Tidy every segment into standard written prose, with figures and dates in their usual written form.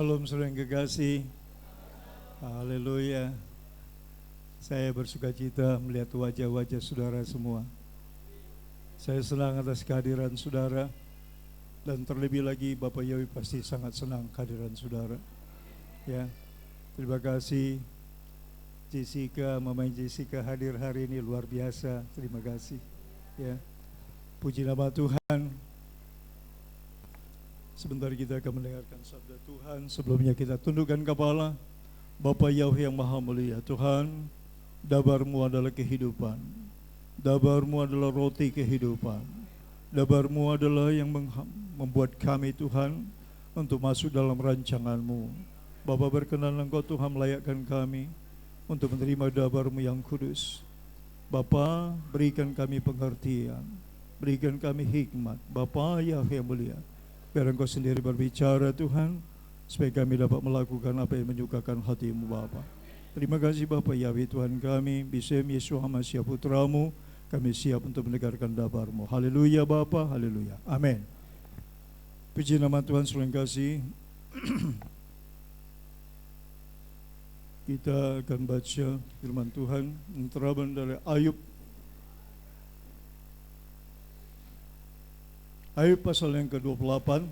Shalom saudara yang kekasih, haleluya. Saya bersuka cita melihat wajah-wajah saudara semua. Saya senang atas kehadiran saudara, dan terlebih lagi Bapak Yawi pasti sangat senang kehadiran saudara. Ya, terima kasih Jessica, Mama Jessica hadir hari ini luar biasa. Terima kasih. Ya, puji nama Tuhan. Sebentar kita akan mendengarkan sabda Tuhan. Sebelumnya kita tundukkan kepala. Bapa Yahweh yang maha mulia, Tuhan, dabar-Mu adalah kehidupan. Dabar-Mu adalah roti kehidupan. Dabar-Mu adalah yang membuat kami, Tuhan, untuk masuk dalam rancangan-Mu. Bapa, berkenan Engkau Tuhan melayakkan kami untuk menerima dabar-Mu yang kudus. Bapa, berikan kami pengertian, berikan kami hikmat. Bapa Yahweh yang mulia, biar Engkau sendiri berbicara Tuhan, supaya kami dapat melakukan apa yang menyukakan hati-Mu Bapa. Terima kasih Bapa Yahweh Tuhan kami, Bisem Yesus Hamasiah Putra-Mu, kami siap untuk mendengarkan dabar-Mu. Haleluya Bapa, haleluya, amin. Puji nama Tuhan, saudara yang kasih. Kita akan baca firman Tuhan yang terambil dari Ayub pasal yang ke-28.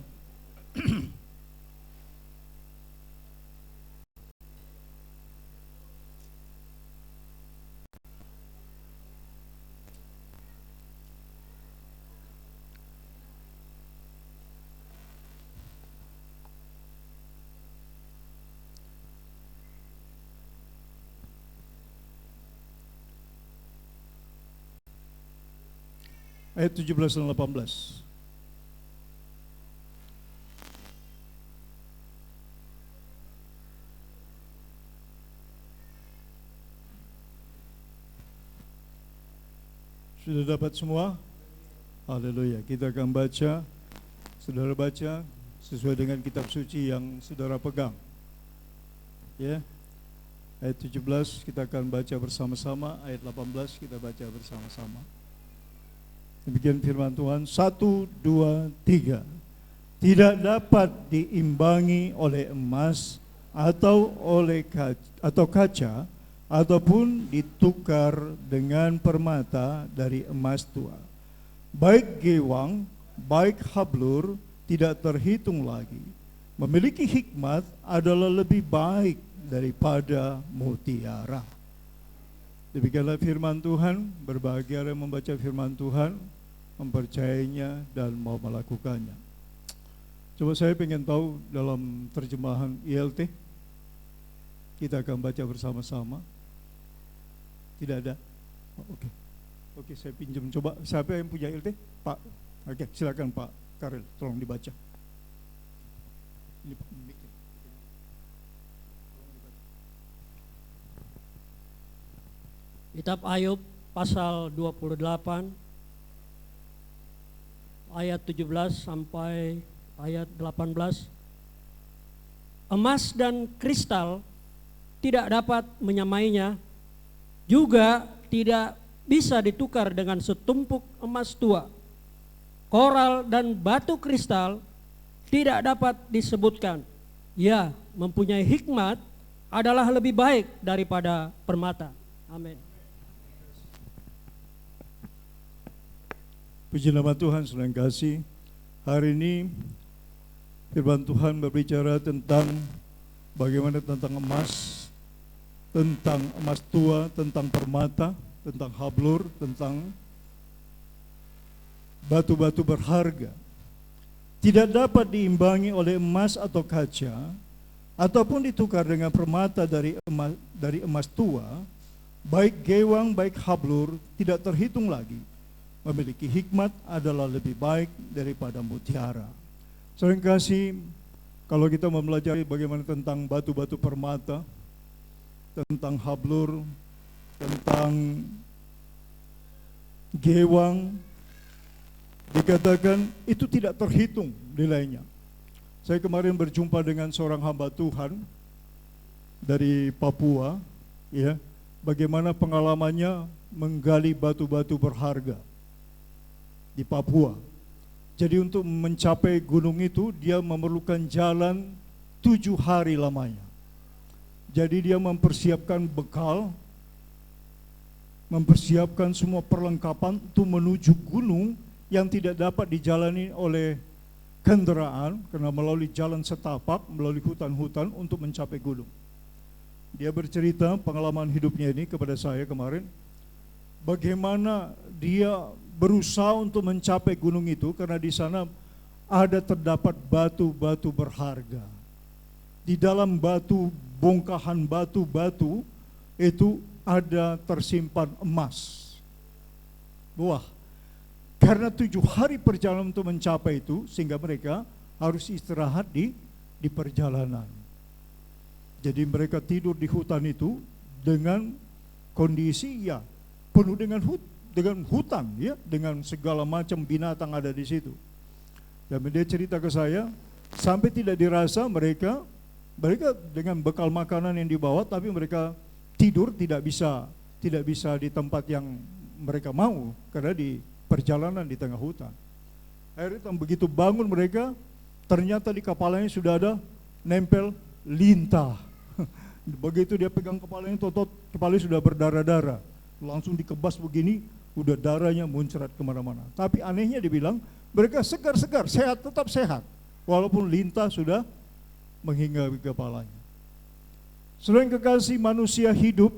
Ayat 17 dan 18. Sudah dapat semua? Haleluya. Kita akan baca, saudara baca sesuai dengan kitab suci yang saudara pegang. Ya. Ayat 17 kita akan baca bersama-sama, ayat 18 kita baca bersama-sama. Demikian firman Tuhan. 1, 2, 3. Tidak dapat diimbangi oleh emas atau kaca, ataupun ditukar dengan permata dari emas tua. Baik gewang, baik hablur tidak terhitung lagi. Memiliki hikmat adalah lebih baik daripada mutiara. Demikianlah firman Tuhan. Berbahagia yang membaca firman Tuhan, mempercayainya dan mau melakukannya. Coba saya ingin tahu dalam terjemahan ILT, kita akan baca bersama-sama. Tidak ada? Oke, saya pinjam. Coba, siapa yang punya ILT? Pak. Oke, silakan Pak Karel, tolong dibaca. Ini Pak. Kitab Ayub pasal 28 ayat 17 sampai ayat 18. Emas dan kristal tidak dapat menyamainya, juga tidak bisa ditukar dengan setumpuk emas tua. Koral dan batu kristal tidak dapat disebutkan. Ya, mempunyai hikmat adalah lebih baik daripada permata. Amin. Puji nama Tuhan, saudara yang kasih. Hari ini firman Tuhan berbicara tentang bagaimana tentang emas, tentang emas tua, tentang permata, tentang hablur, tentang batu-batu berharga. Tidak dapat diimbangi oleh emas atau kaca, ataupun ditukar dengan permata dari emas tua. Baik gewang, baik hablur tidak terhitung lagi. Memiliki hikmat adalah lebih baik daripada mutiara. Saudara yang kasih, kalau kita mempelajari bagaimana tentang batu-batu permata, tentang hablur, tentang gewang, dikatakan itu tidak terhitung nilainya. Saya kemarin berjumpa dengan seorang hamba Tuhan dari Papua, ya, bagaimana pengalamannya menggali batu-batu berharga di Papua. Jadi untuk mencapai gunung itu dia memerlukan jalan 7 hari lamanya. Jadi dia mempersiapkan bekal, mempersiapkan semua perlengkapan untuk menuju gunung yang tidak dapat dijalani oleh kendaraan karena melalui jalan setapak, melalui hutan-hutan untuk mencapai gunung. Dia bercerita pengalaman hidupnya ini kepada saya kemarin, bagaimana dia berusaha untuk mencapai gunung itu karena di sana ada terdapat batu-batu berharga. Di dalam bongkahan batu-batu itu ada tersimpan emas. Wah, karena 7 hari perjalanan untuk mencapai itu, sehingga mereka harus istirahat di perjalanan. Jadi mereka tidur di hutan itu dengan kondisi ya penuh dengan hutan, ya, dengan segala macam binatang ada di situ. Dan dia cerita ke saya, sampai tidak dirasa mereka dengan bekal makanan yang dibawa, tapi mereka tidur tidak bisa di tempat yang mereka mau karena di perjalanan di tengah hutan. Akhirnya begitu bangun mereka, ternyata di kepalanya sudah ada nempel lintah. Begitu dia pegang kepalanya, kepalanya sudah berdarah-darah, langsung dikebas begini, udah darahnya muncrat kemana-mana. Tapi anehnya dibilang mereka segar-segar, sehat, tetap sehat, walaupun lintah sudah menghinggapi kepalanya. Selain kekasih, manusia hidup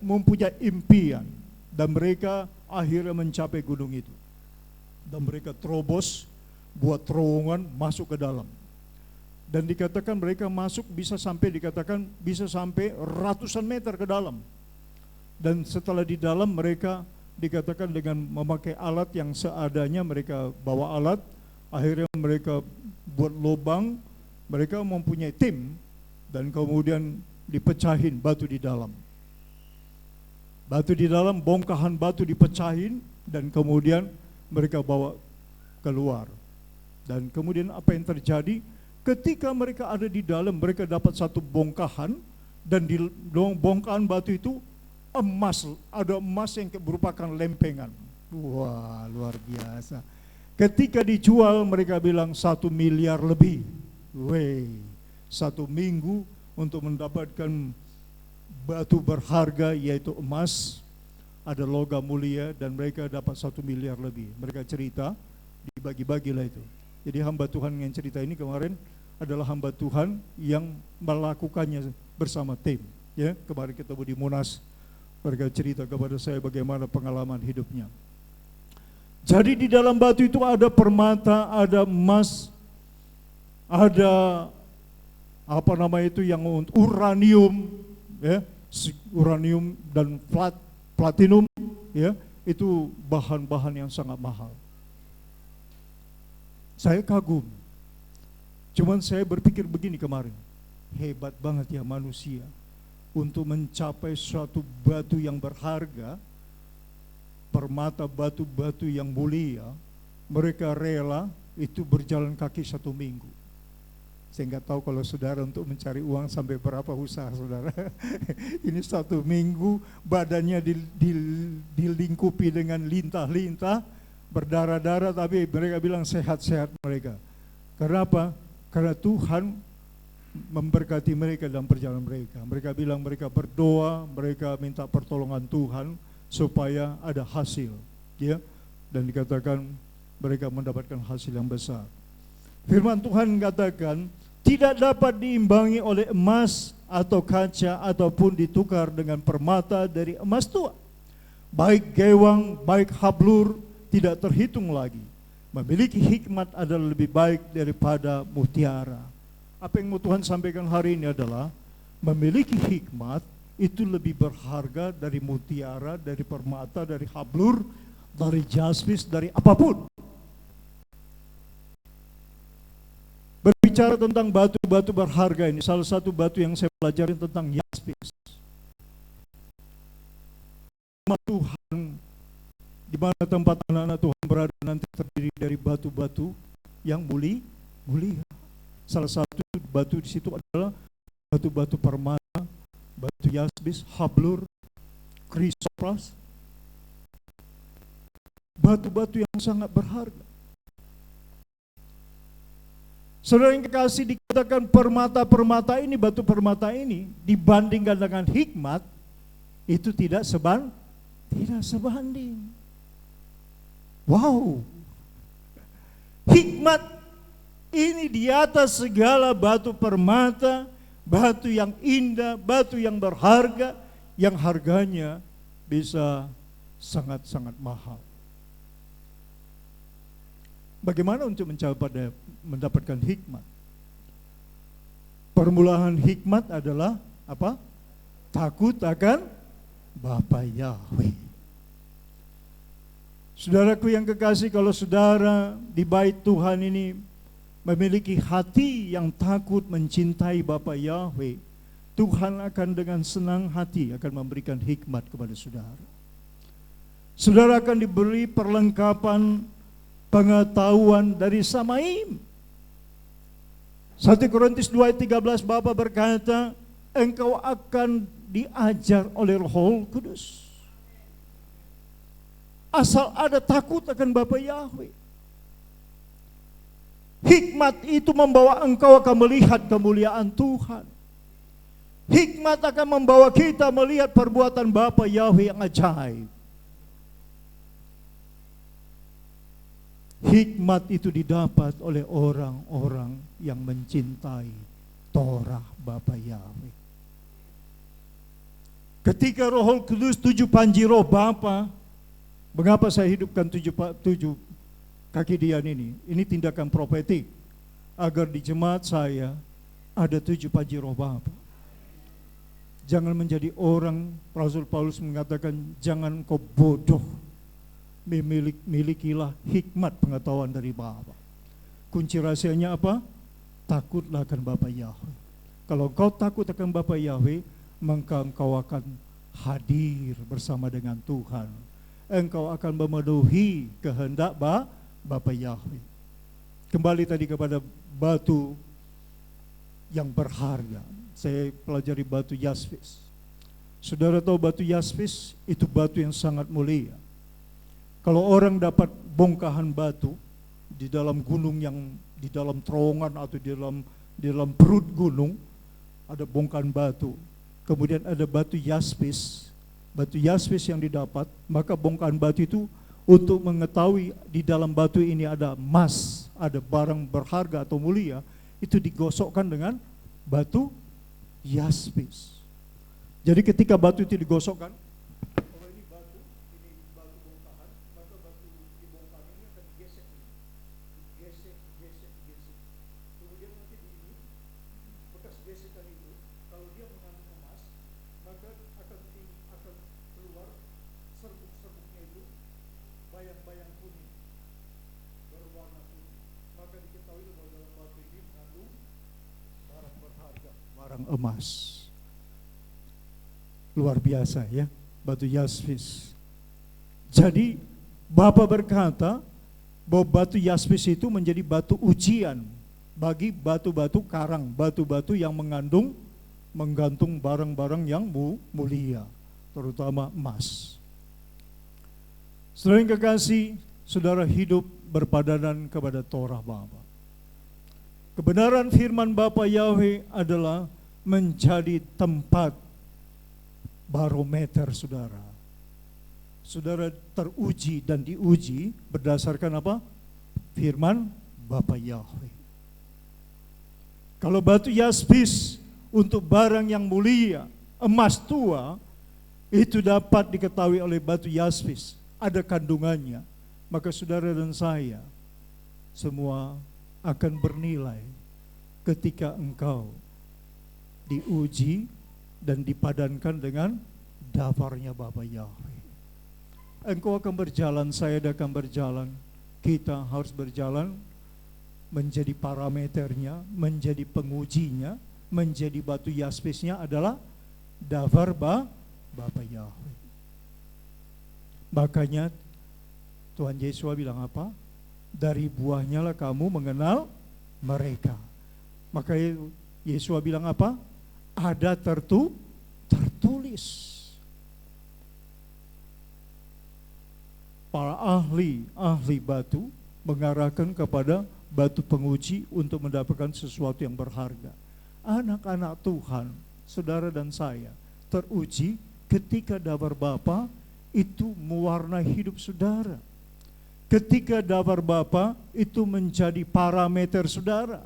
mempunyai impian, dan mereka akhirnya mencapai gunung itu. Dan mereka terobos, buat terowongan masuk ke dalam. Dan dikatakan mereka masuk bisa sampai ratusan meter ke dalam. Dan setelah di dalam mereka dikatakan dengan memakai alat yang seadanya, mereka bawa alat, akhirnya mereka buat lubang. Mereka mempunyai tim dan kemudian dipecahin batu di dalam. Batu di dalam, bongkahan batu dipecahin dan kemudian mereka bawa keluar. Dan kemudian apa yang terjadi? Ketika mereka ada di dalam, mereka dapat satu bongkahan, dan di bongkahan batu itu emas, ada emas yang merupakan lempengan. Wah, luar biasa. Ketika dijual mereka bilang 1 miliar lebih. Wey, 1 minggu untuk mendapatkan batu berharga yaitu emas, ada logam mulia, dan mereka dapat 1 miliar lebih. Mereka cerita, dibagi-bagilah itu. Jadi hamba Tuhan yang cerita ini kemarin adalah hamba Tuhan yang melakukannya bersama tim. Ya, kemarin ketemu di Monas, mereka cerita kepada saya bagaimana pengalaman hidupnya. Jadi di dalam batu itu ada permata, ada emas, ada yang uranium, ya, uranium dan platinum, ya, itu bahan-bahan yang sangat mahal. Saya kagum. Cuman saya berpikir begini kemarin, hebat banget ya manusia untuk mencapai suatu batu yang berharga, permata batu-batu yang mulia, mereka rela itu berjalan kaki 1 minggu. Saya nggak tahu kalau saudara untuk mencari uang sampai berapa usaha saudara. Ini 1 minggu badannya dilingkupi dengan lintah-lintah, berdarah-darah, tapi mereka bilang sehat-sehat mereka. Karena apa? Karena Tuhan memberkati mereka dalam perjalanan mereka. Mereka bilang mereka berdoa, mereka minta pertolongan Tuhan supaya ada hasil, ya. Dan dikatakan mereka mendapatkan hasil yang besar. Firman Tuhan katakan, tidak dapat diimbangi oleh emas atau kaca ataupun ditukar dengan permata dari emas tua. Baik gewang, baik hablur tidak terhitung lagi. Memiliki hikmat adalah lebih baik daripada mutiara. Apa yang mau Tuhan sampaikan hari ini adalah memiliki hikmat itu lebih berharga dari mutiara, dari permata, dari hablur, dari jaspis, dari apapun. Berbicara tentang batu-batu berharga ini, salah satu batu yang saya pelajari tentang jaspis. Tuhan, di mana tempat anak-anak Tuhan berada nanti terdiri dari batu-batu yang mulia. Salah satu batu di situ adalah batu-batu permata, batu jaspis, hablur, krisopras, batu-batu yang sangat berharga. Saudara yang kekasih, dikatakan permata-permata ini, batu permata ini dibandingkan dengan hikmat itu tidak sebanding. Wow. Hikmat ini di atas segala batu permata, batu yang indah, batu yang berharga, yang harganya bisa sangat-sangat mahal. Bagaimana untuk mendapatkan hikmat? Permulaan hikmat adalah apa? Takut akan Bapa Yahweh. Saudaraku yang kekasih, kalau saudara di bait Tuhan ini memiliki hati yang takut mencintai Bapa Yahweh, Tuhan akan dengan senang hati akan memberikan hikmat kepada saudara. Saudara akan diberi perlengkapan pengetahuan dari Samaim. 1 Korintus 2 ayat 13, Bapa berkata, engkau akan diajar oleh Roh Kudus. Asal ada takut akan Bapa Yahweh. Hikmat itu membawa engkau akan melihat kemuliaan Tuhan. Hikmat akan membawa kita melihat perbuatan Bapa Yahweh yang ajaib. Hikmat itu didapat oleh orang-orang yang mencintai Torah Bapa Yahweh. Ketika Roh Kudus 7 panji roh Bapa, mengapa saya hidupkan 7 kaki dian ini? Ini tindakan profetik agar di jemaat saya ada 7 panji roh Bapa. Jangan menjadi orang, Rasul Paulus mengatakan, jangan kau bodoh, milikilah hikmat pengetahuan dari Bapa. Kunci rahasianya apa? Takutlah akan Bapa Yahweh. Kalau kau takut akan Bapa Yahweh, maka engkau akan hadir bersama dengan Tuhan. Engkau akan memenuhi kehendak Bapa Yahweh. Kembali tadi kepada batu yang berharga. Saya pelajari batu yaspis. Saudara tahu batu yaspis itu batu yang sangat mulia. Kalau orang dapat bongkahan batu di dalam gunung, yang di dalam terowongan atau di dalam perut gunung, ada bongkahan batu. Kemudian ada batu yaspis yang didapat, maka bongkahan batu itu untuk mengetahui di dalam batu ini ada emas, ada barang berharga atau mulia, itu digosokkan dengan batu yaspis. Jadi ketika batu itu digosokkan, kalau ini batu bongkahan, maka batu di bongkahan ini akan digesek. Kemudian nanti ini bekas gesekan itu, kalau dia mengandung emas, maka akan keluar serbuk-serbuknya itu bayang-bayang kuning, berwarna kuning. Maka diketahui bahwa dalam batu ini mengandung barang berharga, barang emas. Luar biasa ya, batu yaspis. Jadi Bapa berkata bahwa batu yaspis itu menjadi batu ujian bagi batu-batu karang, batu-batu yang menggantung barang-barang yang mulia, terutama emas. Saudara yang kekasih, saudara hidup berpadanan kepada Torah Bapa. Kebenaran firman Bapa Yahweh adalah menjadi tempat barometer saudara. Saudara teruji dan diuji berdasarkan apa? Firman Bapa Yahweh. Kalau batu yaspis untuk barang yang mulia, emas tua, itu dapat diketahui oleh batu yaspis, ada kandungannya, maka saudara dan saya semua akan bernilai ketika engkau diuji dan dipadankan dengan dafarnya Bapa Yahweh. Engkau akan berjalan, saya akan berjalan, kita harus berjalan menjadi parameternya, menjadi pengujinya, menjadi batu yaspisnya adalah dafar Bapa Yahweh. Makanya Tuhan Yesus bilang apa? Dari buahnya lah kamu mengenal mereka. Maka Yesus bilang apa? Ada tertulis. Para ahli batu mengarahkan kepada batu penguji untuk mendapatkan sesuatu yang berharga. Anak-anak Tuhan, saudara dan saya, teruji ketika dabar Bapa itu mewarnai hidup saudara. Ketika dabar Bapa itu menjadi parameter saudara.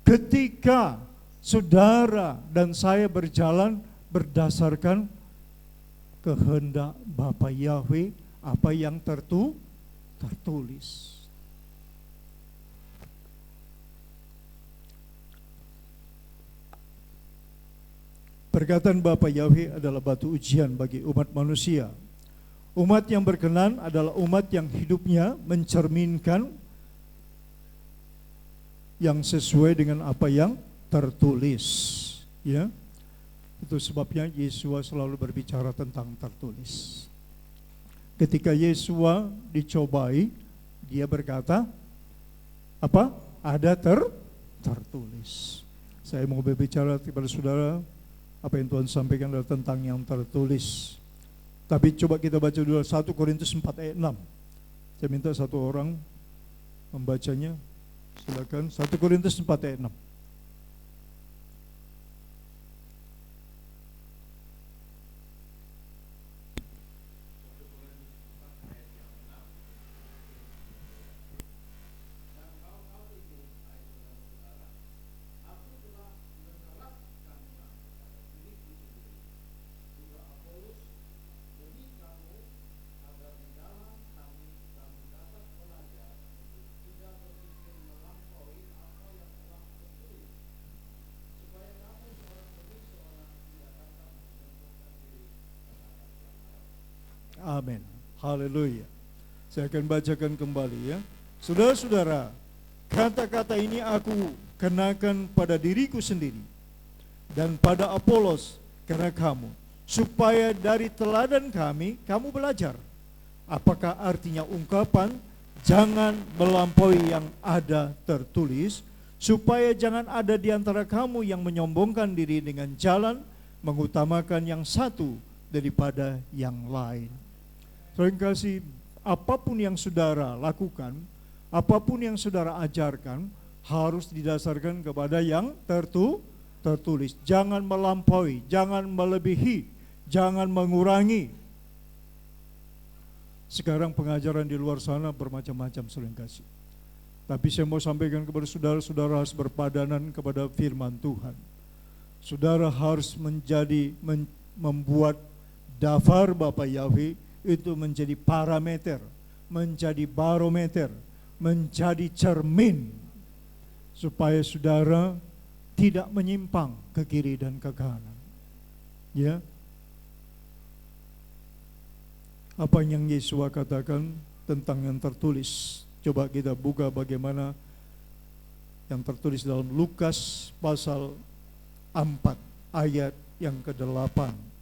Ketika saudara dan saya berjalan berdasarkan kehendak Bapa Yahweh, apa yang tertulis. Perkataan Bapa Yahweh adalah batu ujian bagi umat manusia. Umat yang berkenan adalah umat yang hidupnya mencerminkan yang sesuai dengan apa yang tertulis. Ya, itu sebabnya Yesua selalu berbicara tentang tertulis. Ketika Yesua dicobai, dia berkata, apa? Ada tertulis. Saya mau berbicara kepada saudara, apa yang Tuhan sampaikan adalah tentang yang tertulis. Tapi coba kita baca dulu 1 Korintus 4 ayat 6. Saya minta satu orang membacanya. Silakan, 1 Korintus 4 ayat 6. Amin. Haleluya. Saya akan bacakan kembali ya. Saudara-saudara, kata-kata ini aku kenakan pada diriku sendiri dan pada Apolos karena kamu, supaya dari teladan kami kamu belajar. Apakah artinya ungkapan jangan melampaui yang ada tertulis, supaya jangan ada di antara kamu yang menyombongkan diri dengan jalan mengutamakan yang satu daripada yang lain. Terima kasih. Apapun yang saudara lakukan, apapun yang saudara ajarkan, harus didasarkan kepada yang tertulis. Jangan melampaui, jangan melebihi, jangan mengurangi. Sekarang pengajaran di luar sana bermacam-macam, saudara kasih. Tapi saya mau sampaikan kepada saudara-saudara harus berpadanan kepada firman Tuhan. Saudara harus membuat daftar Bapa Yahweh itu menjadi parameter, menjadi barometer, menjadi cermin, supaya saudara tidak menyimpang ke kiri dan ke kanan. Ya, apa yang Yesus katakan tentang yang tertulis. Coba kita buka bagaimana yang tertulis dalam Lukas pasal 4 ayat yang ke-8.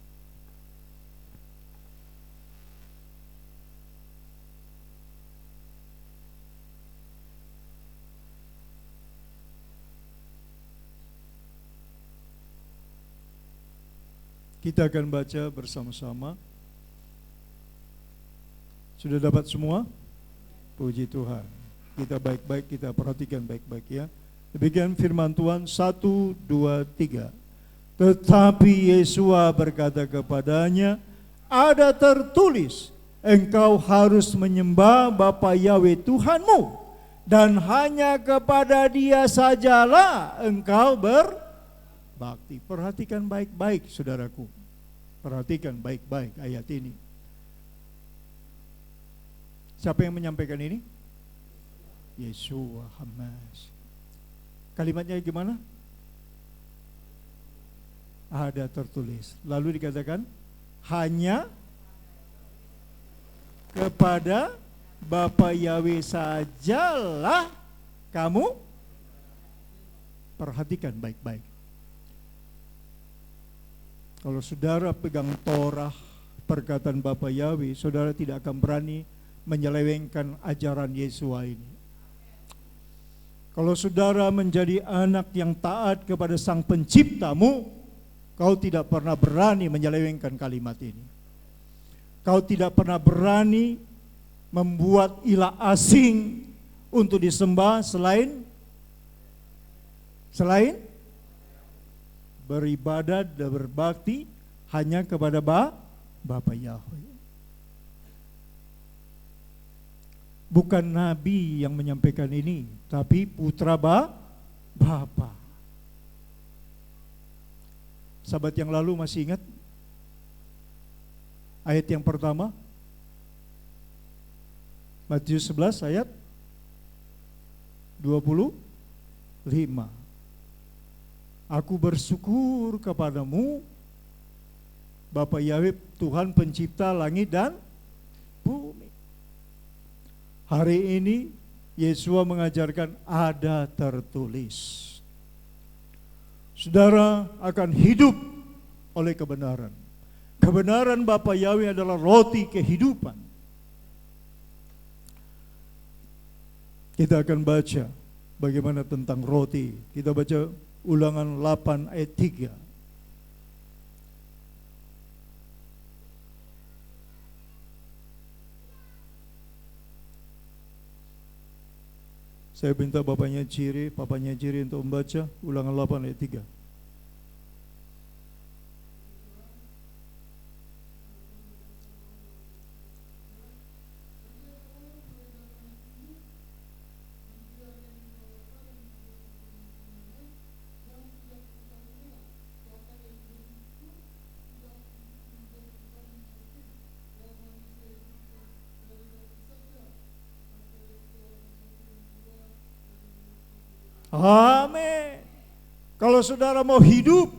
Kita akan baca bersama-sama. Sudah dapat semua? Puji Tuhan. Kita baik-baik, kita perhatikan baik-baik ya. Demikian firman Tuhan 1, 2, 3. Tetapi Yesua berkata kepadanya, ada tertulis, engkau harus menyembah Bapa Yahweh Tuhanmu, dan hanya kepada Dia sajalah engkau berbakti. Perhatikan baik-baik saudaraku. Perhatikan baik-baik ayat ini. Siapa yang menyampaikan ini? Yesua Hamas. Kalimatnya gimana? Ada tertulis. Lalu dikatakan hanya kepada Bapa Yahweh sajalah kamu. Perhatikan baik-baik. Kalau saudara pegang Torah, perkataan Bapa Yahweh, saudara tidak akan berani menyelewengkan ajaran Yesua ini. Kalau saudara menjadi anak yang taat kepada Sang Penciptamu, kau tidak pernah berani menyelewengkan kalimat ini. Kau tidak pernah berani membuat ilah asing untuk disembah selain beribadat dan berbakti hanya kepada Bapa Yahweh. Bukan nabi yang menyampaikan ini, tapi putra Bapa. Sahabat yang lalu masih ingat ayat yang pertama? Matius 11 ayat 25. Aku bersyukur kepadamu Bapa Yahweh, Tuhan pencipta langit dan bumi. Hari ini Yesua mengajarkan ada tertulis. Saudara akan hidup oleh kebenaran. Kebenaran Bapa Yahweh adalah roti kehidupan. Kita akan baca bagaimana tentang roti. Kita baca Ulangan 8 ayat 3. Saya minta papanya Ciri untuk membaca Ulangan 8 ayat 3. Amin. Kalau saudara mau hidup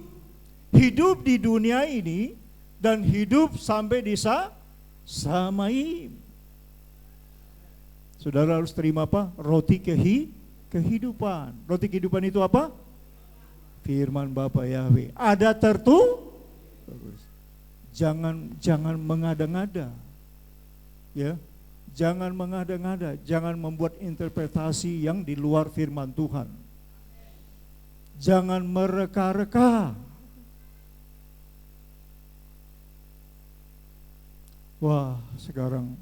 di dunia ini dan hidup sampai di Samaim, saudara harus terima apa? Roti kehidupan. Roti kehidupan itu apa? Firman Bapa Yahweh. Ada tertulis. Jangan mengada-ngada. Ya. Jangan mengada-ngada, jangan membuat interpretasi yang di luar firman Tuhan. Jangan mereka-reka. Wah, sekarang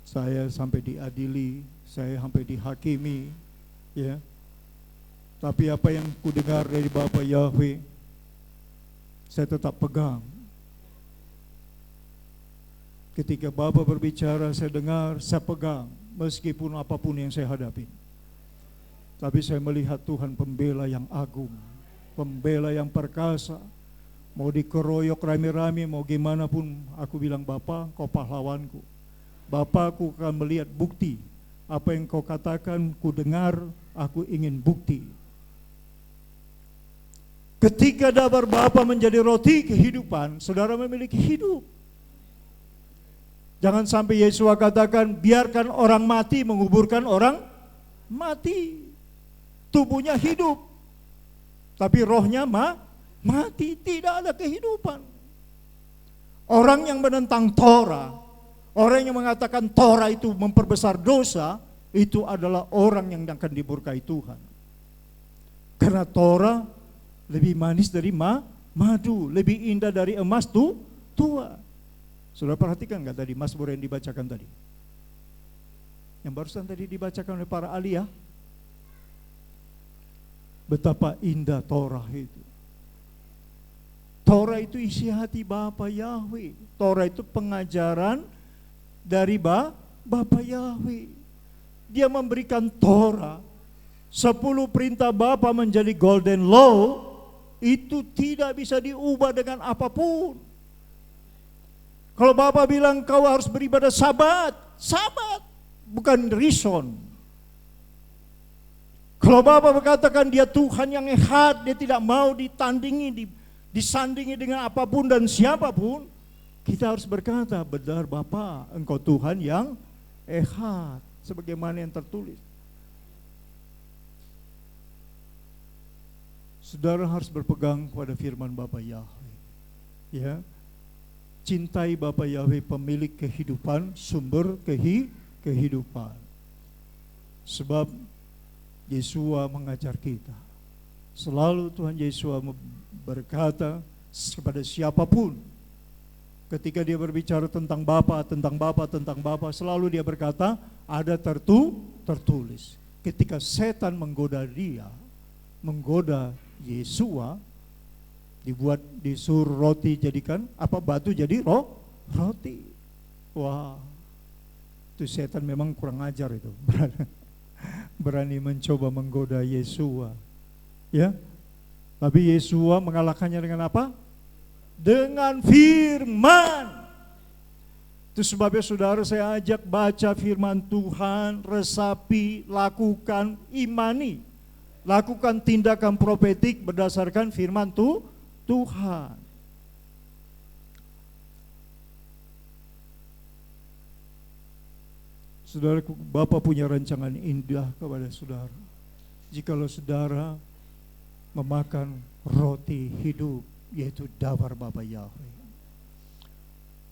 saya sampai diadili, saya sampai dihakimi, ya. Tapi apa yang kudengar dari Bapa Yahweh, saya tetap pegang. Ketika Bapa berbicara, saya dengar, saya pegang, meskipun apapun yang saya hadapi. Tapi saya melihat Tuhan pembela yang agung, pembela yang perkasa. Mau dikeroyok rame-rame, mau gimana pun, aku bilang, Bapa, kau pahlawanku. Bapa, aku akan melihat bukti. Apa yang kau katakan, ku dengar, aku ingin bukti. Ketika dabar Bapa menjadi roti kehidupan, saudara memiliki hidup. Jangan sampai Yesua katakan, biarkan orang mati menguburkan orang mati. Tubuhnya hidup, tapi rohnya mati, tidak ada kehidupan. Orang yang menentang Torah, orang yang mengatakan Torah itu memperbesar dosa, itu adalah orang yang akan diberkahi Tuhan. Karena Torah lebih manis dari madu, lebih indah dari emas tua. Sudah perhatikan nggak tadi Mazmur yang dibacakan tadi? Yang barusan tadi dibacakan oleh para ahli, ya. Betapa indah Torah itu. Torah itu isi hati Bapa Yahweh. Torah itu pengajaran dari Bapa Yahweh. Dia memberikan Torah. 10 perintah Bapa menjadi golden law. Itu tidak bisa diubah dengan apapun. Kalau Bapak bilang kau harus beribadah sabat, bukan rison. Kalau Bapak berkatakan dia Tuhan yang ehad, dia tidak mau ditandingi, disandingi dengan apapun dan siapapun, kita harus berkata, benar Bapak, engkau Tuhan yang ehad, sebagaimana yang tertulis. Saudara harus berpegang kepada firman Bapa Yahweh. Ya. Cintai Bapa Yahweh, pemilik kehidupan, sumber kehidupan. Sebab Yesua mengajar kita. Selalu Tuhan Yesua berkata kepada siapapun, ketika dia berbicara tentang Bapa, selalu dia berkata, ada tertulis. Ketika setan menggoda dia, menggoda Yesua, disuruh roti jadikan batu jadi roti. Wah, itu setan memang kurang ajar itu. Berani mencoba menggoda Yesua. Ya. Tapi Yesua mengalahkannya dengan apa? Dengan firman. Itu sebabnya saudara, saya ajak baca firman Tuhan, resapi, lakukan, imani. Lakukan tindakan profetik berdasarkan firman Tuhan. Saudara, Bapa punya rancangan indah kepada saudara. Jikalau saudara memakan roti hidup, yaitu dafar Bapa Yahweh.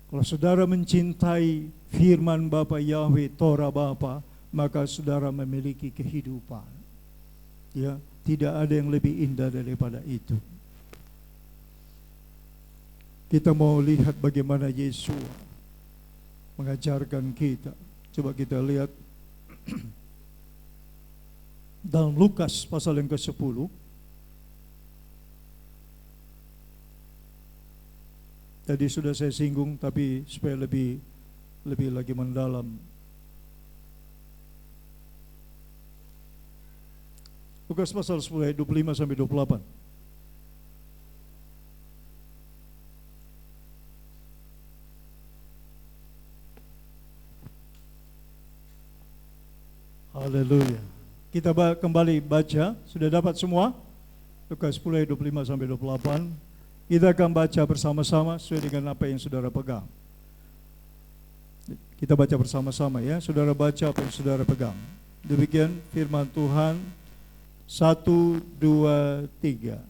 Kalau saudara mencintai firman Bapa Yahweh, Torah Bapa, maka saudara memiliki kehidupan. Ya, tidak ada yang lebih indah daripada itu. Kita mau lihat bagaimana Yesus mengajarkan kita. Coba kita lihat dalam Lukas pasal yang ke-10. Tadi sudah saya singgung, tapi supaya lebih lagi mendalam. Lukas pasal 10 ayat 25 sampai 28. Haleluya. Kita kembali baca, sudah dapat semua? Lukas 10 ayat 25 sampai 28. Kita akan baca bersama-sama sesuai dengan apa yang saudara pegang. Kita baca bersama-sama ya, saudara baca apa yang saudara pegang. Demikian firman Tuhan. 1, 2, 3.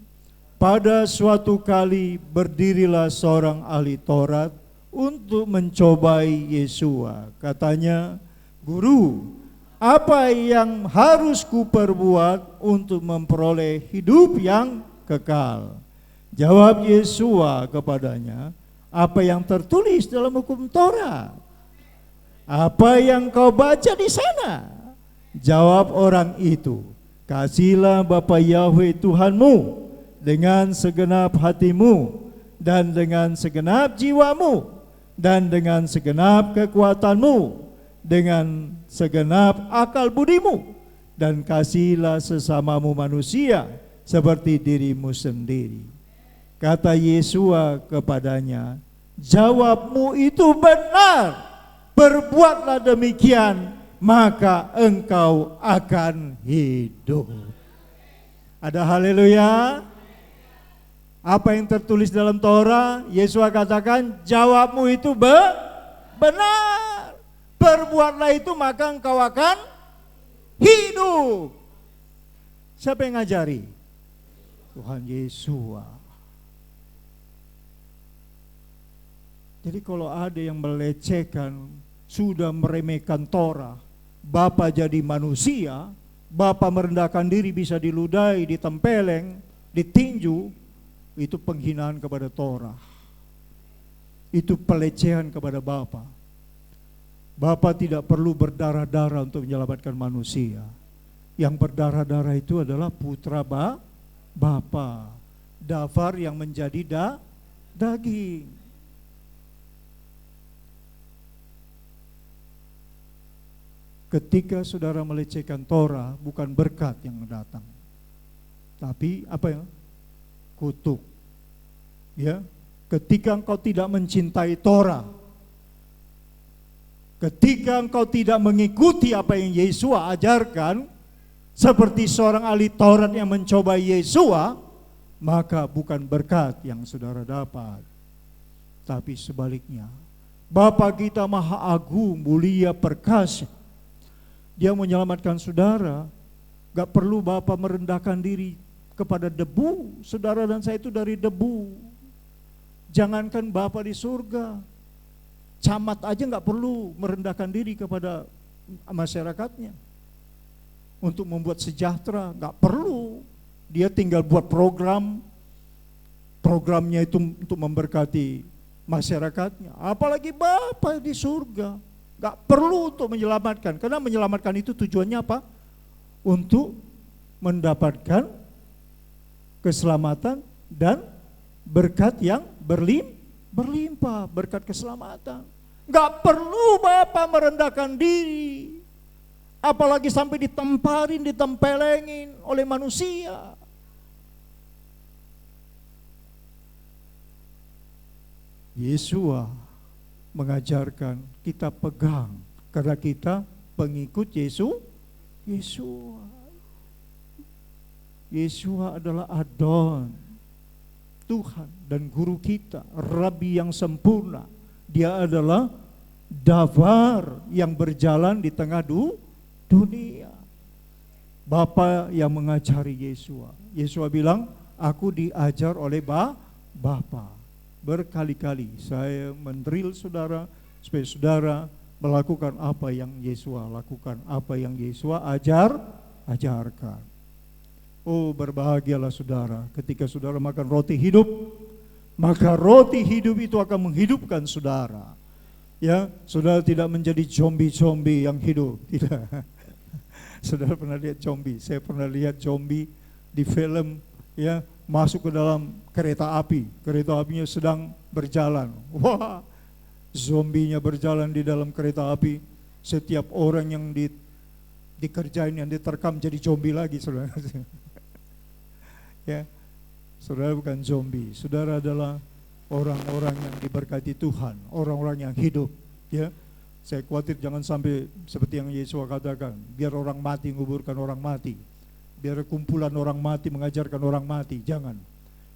Pada suatu kali berdirilah seorang ahli Taurat untuk mencobai Yesua. Katanya, "Guru, apa yang harus kuperbuat untuk memperoleh hidup yang kekal?" Jawab Yesua kepadanya, "Apa yang tertulis dalam hukum Taurat? Apa yang kau baca di sana?" Jawab orang itu, "Kasihlah Bapa Yahweh Tuhanmu dengan segenap hatimu, dan dengan segenap jiwamu, dan dengan segenap kekuatanmu, dengan segenap akal budimu, dan kasihlah sesamamu manusia seperti dirimu sendiri." Kata Yesua kepadanya, "Jawabmu itu benar, perbuatlah demikian, maka engkau akan hidup." Ada haleluya. Apa yang tertulis dalam Torah, Yesua katakan, jawabmu itu benar, perbuatlah itu maka engkau akan hidup. Siapa yang ngajari? Tuhan Yesua. Jadi kalau ada yang melecehkan, sudah meremehkan Torah, Bapa jadi manusia, Bapa merendahkan diri bisa diludahi, ditempeleng, ditinju, itu penghinaan kepada Torah. Itu pelecehan kepada Bapa. Bapa tidak perlu berdarah-darah untuk menyelamatkan manusia. Yang berdarah-darah itu adalah putra Bapa, dafar yang menjadi daging. Ketika saudara melecehkan Torah, bukan berkat yang datang, tapi apa ya? Kutuk. Ya, ketika engkau tidak mencintai Torah, ketika engkau tidak mengikuti apa yang Yesua ajarkan, seperti seorang ahli Taurat yang mencoba Yesua, maka bukan berkat yang saudara dapat, tapi sebaliknya. Bapa kita Maha Agung, mulia, perkasa. Dia menyelamatkan saudara. Gak perlu Bapa merendahkan diri kepada debu. Saudara dan saya itu dari debu. Jangankan Bapa di surga, camat aja gak perlu merendahkan diri kepada masyarakatnya untuk membuat sejahtera. Gak perlu. Dia tinggal buat programnya itu untuk memberkati masyarakatnya. Apalagi Bapa di surga, Gak perlu untuk menyelamatkan, karena menyelamatkan itu tujuannya apa? Untuk mendapatkan keselamatan dan berkat yang berlimpah, berkat keselamatan. Gak perlu Bapak merendahkan diri, apalagi sampai ditempelengin oleh manusia. Yesua mengajarkan kita pegang, karena kita pengikut Yesua. Yesua adalah Adon, Tuhan dan Guru kita, Rabi yang sempurna. Dia adalah Dabar yang berjalan di tengah dunia. Bapa yang mengajari Yesua. Yesua bilang, aku diajar oleh Bapa. Berkali-kali saya mendrill saudara supaya saudara melakukan apa yang Yesua lakukan, apa yang Yesua ajarkan. Oh, berbahagialah saudara ketika saudara makan roti hidup, maka roti hidup itu akan menghidupkan saudara. Ya, saudara tidak menjadi zombie-zombie yang hidup, tidak. Saudara pernah lihat zombie? Saya pernah lihat zombie di film, ya, masuk ke dalam kereta api. Kereta apinya sedang berjalan. Wah, zombinya berjalan di dalam kereta api. Setiap orang yang dikerjain, yang diterkam jadi zombie lagi, saudara. Ya, saudara bukan zombie. Saudara adalah orang-orang yang diberkati Tuhan, orang-orang yang hidup. Ya, saya khawatir jangan sampai seperti yang Yesus katakan, biar orang mati menguburkan orang mati, biar kumpulan orang mati mengajarkan orang mati, jangan.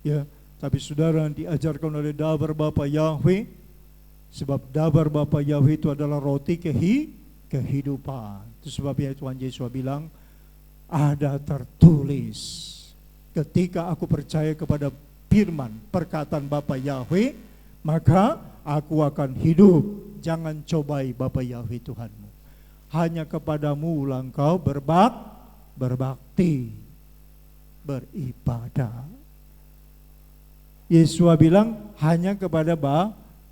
Ya, tapi saudara diajarkan oleh Dabar Bapa Yahweh, sebab Dabar Bapa Yahweh itu adalah roti kehidupan. Itu sebabnya Tuhan Yesus bilang, ada tertulis, ketika aku percaya kepada firman perkataan Bapa Yahweh, maka aku akan hidup. Jangan cobai Bapa Yahweh Tuhanmu. Hanya kepadamu lah engkau berbakti, beribadah. Yesus bilang hanya kepada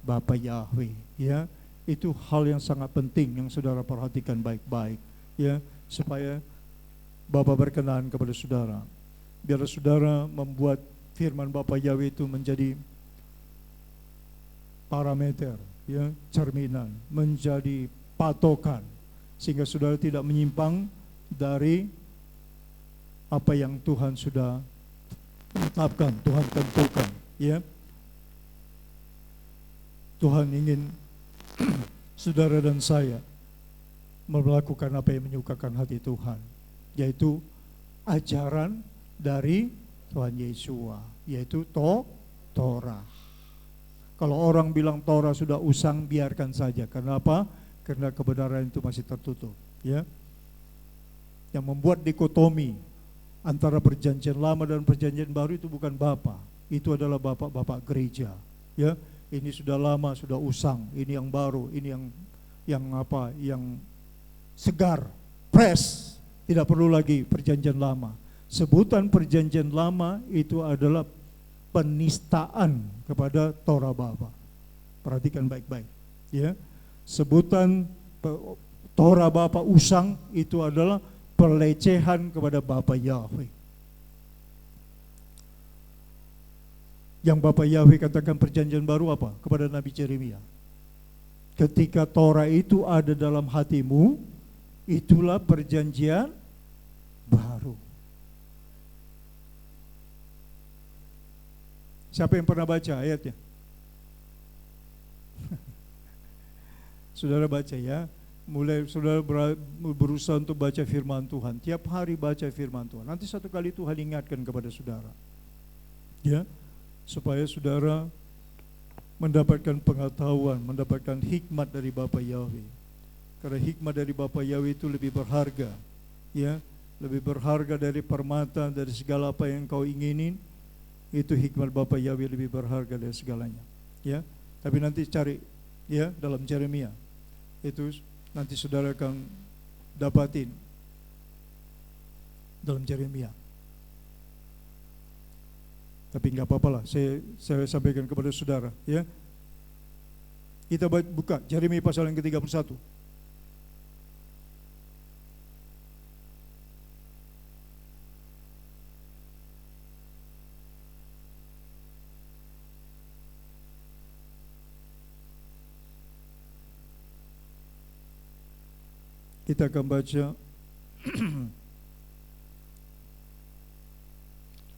Bapa Yahweh. Ya, itu hal yang sangat penting yang saudara perhatikan baik-baik. Ya, supaya Bapa berkenan kepada saudara. Biar saudara membuat firman Bapa Yahweh itu menjadi parameter, ya, cerminan, menjadi patokan, sehingga saudara tidak menyimpang dari apa yang Tuhan sudah tetapkan, Tuhan tentukan. Ya, Tuhan ingin saudara dan saya melakukan apa yang menyukakan hati Tuhan, yaitu ajaran dari Tuhan Yesua, yaitu Torah. Kalau orang bilang Torah sudah usang, biarkan saja. Kenapa? Karena kebenaran itu masih tertutup. Ya, yang membuat dikotomi antara perjanjian lama dan perjanjian baru itu bukan Bapa, itu adalah bapak-bapak gereja. Ya, ini sudah lama, sudah usang. Ini yang baru, ini yang segar, fresh. Tidak perlu lagi perjanjian lama. Sebutan perjanjian lama itu adalah penistaan kepada Torah Bapa. Perhatikan baik-baik. Ya, sebutan Torah Bapa usang itu adalah pelecehan kepada Bapa Yahweh. Yang Bapa Yahweh katakan perjanjian baru apa? Kepada Nabi Yeremia. Ketika Torah itu ada dalam hatimu, itulah perjanjian baru. Siapa yang pernah baca ayatnya? Saudara baca ya. Mulai saudara berusaha untuk baca firman Tuhan. Tiap hari baca firman Tuhan. Nanti satu kali Tuhan ingatkan kepada saudara. Ya, supaya saudara mendapatkan pengetahuan, mendapatkan hikmat dari Bapa Yahweh. Karena hikmat dari Bapa Yahweh itu lebih berharga. Ya, lebih berharga dari permata, dari segala apa yang kau inginin. Itu hikmat Bapa Yahweh lebih berharga dari segalanya. Ya, tapi nanti cari ya dalam Yeremia. Itu nanti saudara akan dapatin dalam Yeremia. Tapi nggak apa-apalah, saya sampaikan kepada saudara. Ya, kita buka Yeremia pasal yang ke-31. Kita akan baca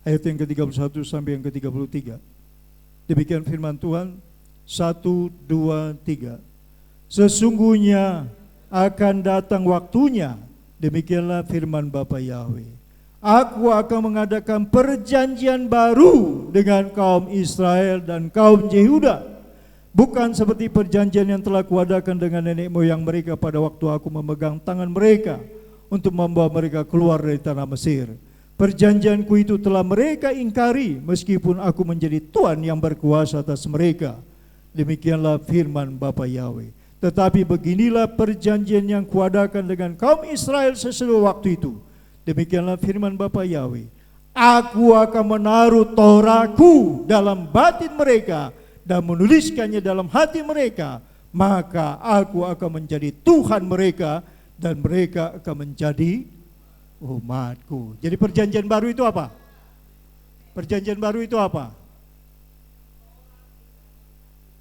ayat yang ke-31 sampai yang ke-33. Demikian firman Tuhan. 1, 2, 3. Sesungguhnya akan datang waktunya, demikianlah firman Bapa Yahweh, aku akan mengadakan perjanjian baru dengan kaum Israel dan kaum Yehuda, bukan seperti perjanjian yang telah kuadakan dengan nenek moyang mereka pada waktu aku memegang tangan mereka untuk membawa mereka keluar dari tanah Mesir. Perjanjianku itu telah mereka ingkari, meskipun aku menjadi Tuhan yang berkuasa atas mereka. Demikianlah firman Bapa Yahweh. Tetapi beginilah perjanjian yang kuadakan dengan kaum Israel sesudah waktu itu. Demikianlah firman Bapa Yahweh. Aku akan menaruh Torahku dalam batin mereka dan menuliskannya dalam hati mereka. Maka aku akan menjadi Tuhan mereka dan mereka akan menjadi umatku. Jadi perjanjian baru itu apa? Perjanjian baru itu apa?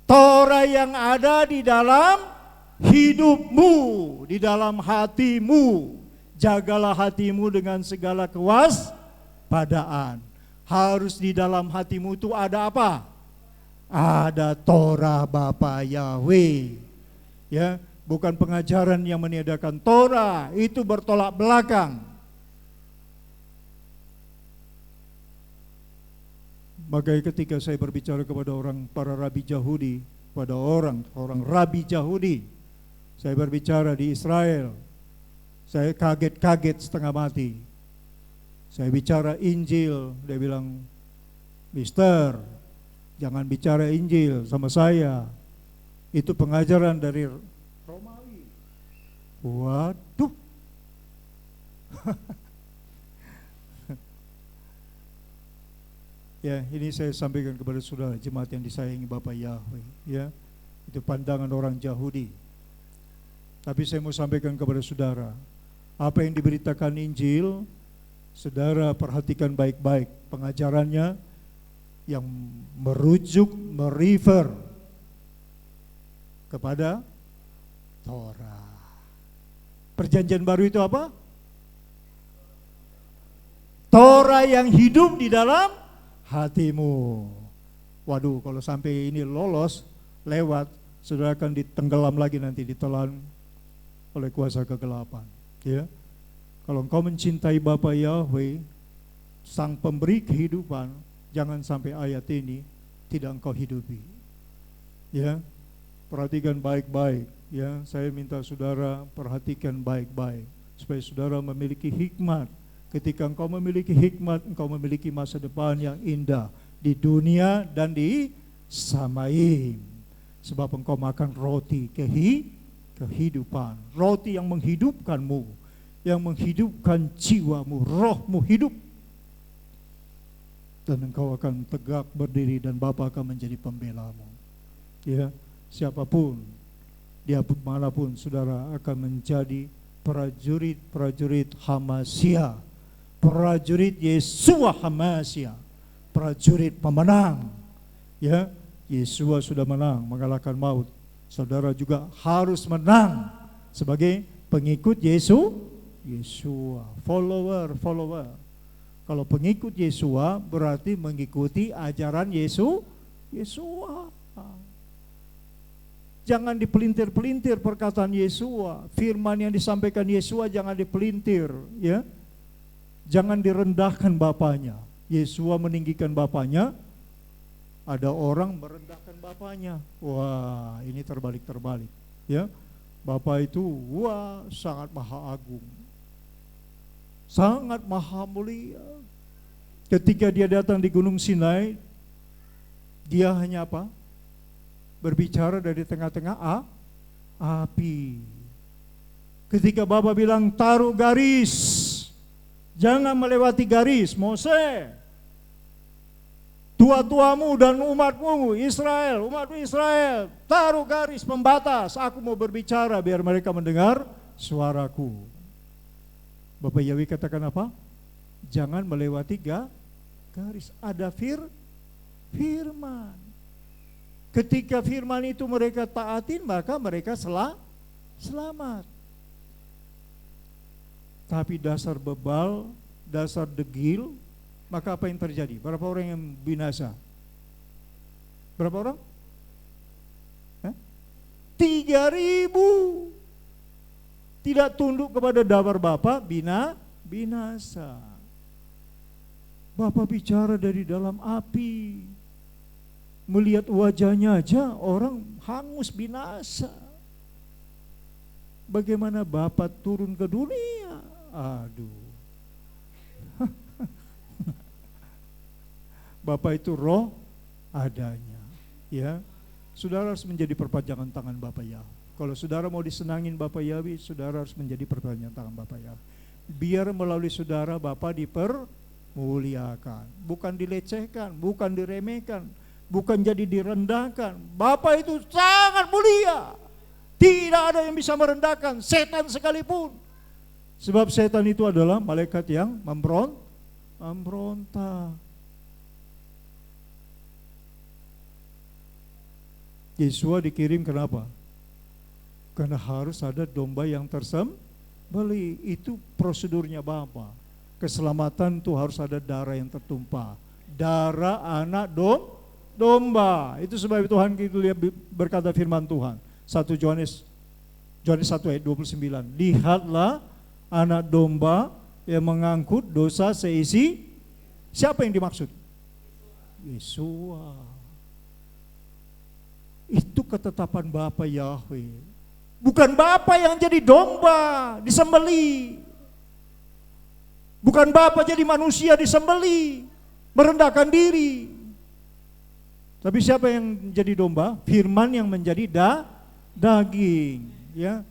Torah yang ada di dalam hidupmu, di dalam hatimu. Jagalah hatimu dengan segala kewaspadaan. Harus di dalam hatimu itu ada apa? Ada Torah Bapa Yahweh. Ya, bukan pengajaran yang meniadakan Torah, itu bertolak belakang. Makanya ketika saya berbicara kepada para rabi Yahudi, pada orang rabi Yahudi, saya berbicara di Israel, saya kaget setengah mati. Saya bicara Injil, dia bilang, Mister, jangan bicara Injil sama saya, itu pengajaran dari Romawi. Waduh. Ya, ini saya sampaikan kepada saudara jemaat yang disayangi Bapa Yahweh, ya. Itu pandangan orang Yahudi. Tapi saya mau sampaikan kepada saudara, apa yang diberitakan Injil, saudara perhatikan baik-baik pengajarannya yang merefer kepada Torah. Perjanjian baru itu apa? Torah yang hidup di dalam hatimu. Waduh, kalau sampai ini lewat, saudara akan ditenggelam lagi nanti, ditelan oleh kuasa kegelapan. Ya, kalau engkau mencintai Bapa Yahweh, Sang Pemberi kehidupan, jangan sampai ayat ini tidak engkau hidupi. Ya, perhatikan baik-baik. Ya, saya minta saudara perhatikan baik-baik supaya saudara memiliki hikmat. Ketika engkau memiliki hikmat, engkau memiliki masa depan yang indah di dunia dan di Samaim. Sebab engkau makan roti kehidupan, roti yang menghidupkanmu, yang menghidupkan jiwamu, rohmu hidup. Dan engkau akan tegak berdiri dan Bapa akan menjadi pembelamu. Ya, siapapun, dia manapun saudara akan menjadi prajurit Hamasia, prajurit Yesua Hamasia, prajurit pemenang. Ya, Yesua sudah menang mengalahkan maut. Saudara juga harus menang sebagai pengikut Yesua, follower. Kalau pengikut Yesua berarti mengikuti ajaran Yesua. Jangan dipelintir-pelintir perkataan Yesua, firman yang disampaikan Yesua jangan dipelintir, ya. Jangan direndahkan Bapanya. Yesua meninggikan Bapanya, ada orang merendahkan Bapanya. Wah, ini terbalik, ya. Bapa itu sangat maha agung, sangat maha mulia. Ketika dia datang di Gunung Sinai, dia hanya apa? Berbicara dari tengah-tengah api. Ketika Bapa bilang taruh garis, jangan melewati garis, Mose, tua-tuamu dan umatmu Israel, taruh garis pembatas, aku mau berbicara biar mereka mendengar suaraku. Bapak Yahweh katakan apa? Jangan melewati garis, ada firman. Ketika firman itu mereka taatin, maka mereka selamat. Tapi dasar bebal, dasar degil, maka apa yang terjadi? Berapa orang yang binasa? Berapa orang? 3.000. Tidak tunduk kepada dabar Bapa, binasa. Bapa bicara dari dalam api. Melihat wajahnya aja orang hangus binasa. Bagaimana Bapa turun ke dunia? Aduh. Bapa itu roh adanya, ya. Saudara harus menjadi perpanjangan tangan Bapa Yahweh. Kalau saudara mau disenangin Bapa Yahweh, saudara harus menjadi perpanjangan tangan Bapa Yahweh. Biar melalui saudara Bapa dipermuliakan, bukan dilecehkan, bukan diremehkan, bukan jadi direndahkan. Bapa itu sangat mulia. Tidak ada yang bisa merendahkan, setan sekalipun. Sebab setan itu adalah malaikat yang memberontak. Yesua dikirim kenapa? Karena harus ada domba yang tersembelih. Itu prosedurnya Bapa. Keselamatan itu harus ada darah yang tertumpah. Darah anak domba. Itu sebab Tuhan kita lihat berkata firman Tuhan. 1 Yohanes 1 ayat 29. Lihatlah anak domba yang mengangkut dosa seisi. Siapa yang dimaksud? Yesua. Itu ketetapan Bapa Yahweh. Bukan Bapa yang jadi domba disembelih. Bukan Bapa jadi manusia disembelih, merendahkan diri. Tapi siapa yang jadi domba? Firman yang menjadi daging, ya.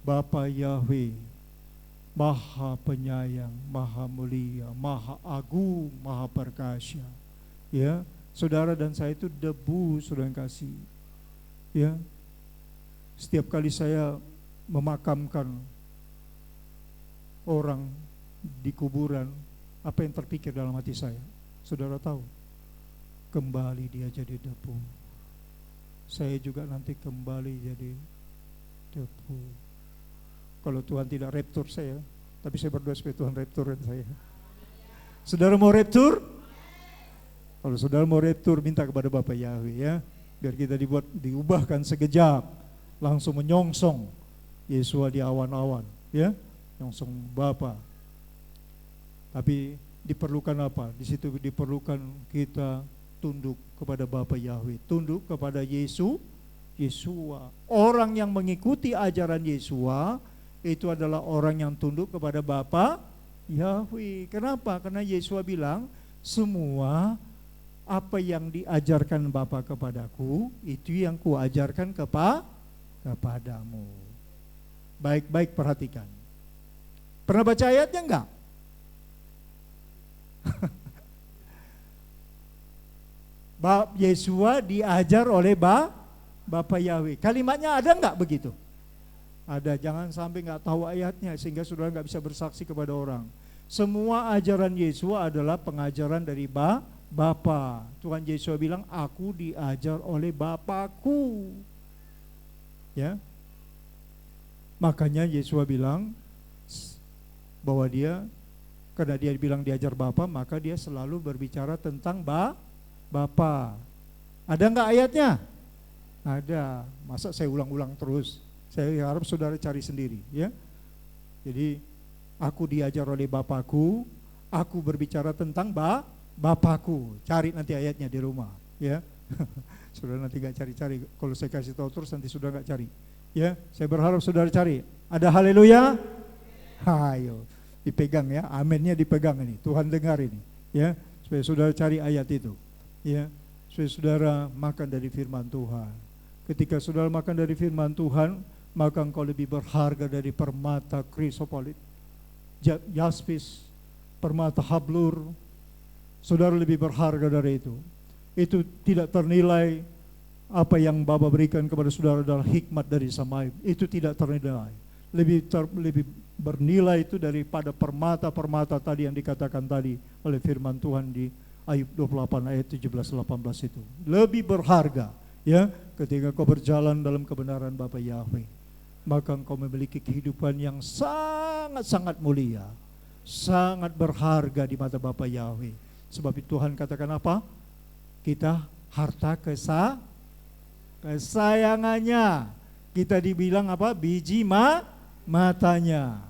Bapa Yahweh Maha penyayang, maha mulia, maha agung, maha perkasa. Ya, saudara dan saya itu debu, saudara yang kasih. Ya, setiap kali saya memakamkan orang di kuburan, apa yang terpikir dalam hati saya? Saudara tahu, kembali dia jadi debu. Saya juga nanti kembali jadi debu. Kalau Tuhan tidak raptur saya, tapi saya berdoa supaya Tuhan rapturkan saya. Saudara mau raptur? Kalau saudara mau raptur, minta kepada Bapa Yahweh, ya, biar kita diubahkan sekejap, langsung menyongsong Yesua di awan-awan, ya, nyongsong Bapa. Tapi diperlukan apa? Di situ diperlukan kita tunduk kepada Bapa Yahweh, tunduk kepada Yesua. Orang yang mengikuti ajaran Yesua itu adalah orang yang tunduk kepada Bapa Yahweh. Kenapa? Karena Yesua bilang, semua apa yang diajarkan Bapa kepadaku, itu yang kuajarkan kepadamu. Baik-baik perhatikan. Pernah baca ayatnya enggak? Yesua diajar oleh Bapa Yahweh. Kalimatnya ada enggak begitu? Ada, jangan sampai enggak tahu ayatnya sehingga saudara enggak bisa bersaksi kepada orang. Semua ajaran Yesua adalah pengajaran dari Bapa. Tuhan Yesus bilang, aku diajar oleh Bapakku. Ya. Makanya Yesus bilang bahwa dia, karena dia bilang diajar Bapa, maka dia selalu berbicara tentang Bapa. Ada enggak ayatnya? Ada. Masa saya ulang-ulang terus? Saya harap saudara cari sendiri, ya. Jadi aku diajar oleh Bapakku, aku berbicara tentang Bapakku. Cari nanti ayatnya di rumah, ya. Saudara nanti gak cari-cari. Kalau saya kasih tahu terus nanti saudara gak cari, ya. Saya berharap saudara cari. Ada haleluya? Ayo, dipegang ya. Aminnya dipegang ini. Tuhan dengar ini, ya. Supaya saudara cari ayat itu, ya. Supaya saudara makan dari firman Tuhan. Ketika saudara makan dari firman Tuhan, maka engkau lebih berharga dari permata krisopolit, jaspis, permata hablur. Saudara lebih berharga dari itu. Itu tidak ternilai. Apa yang Bapa berikan kepada saudara adalah hikmat dari Samaim. Itu tidak ternilai. Lebih bernilai itu daripada permata-permata tadi yang dikatakan tadi oleh firman Tuhan di Ayub 28 ayat 17-18 itu. Lebih berharga, ya, ketika kau berjalan dalam kebenaran Bapa Yahweh. maka engkau memiliki kehidupan yang sangat-sangat mulia, sangat berharga di mata Bapa Yahweh. Sebab itu Tuhan katakan apa? Kita harta kesayangannya. Kita dibilang apa? Biji matanya.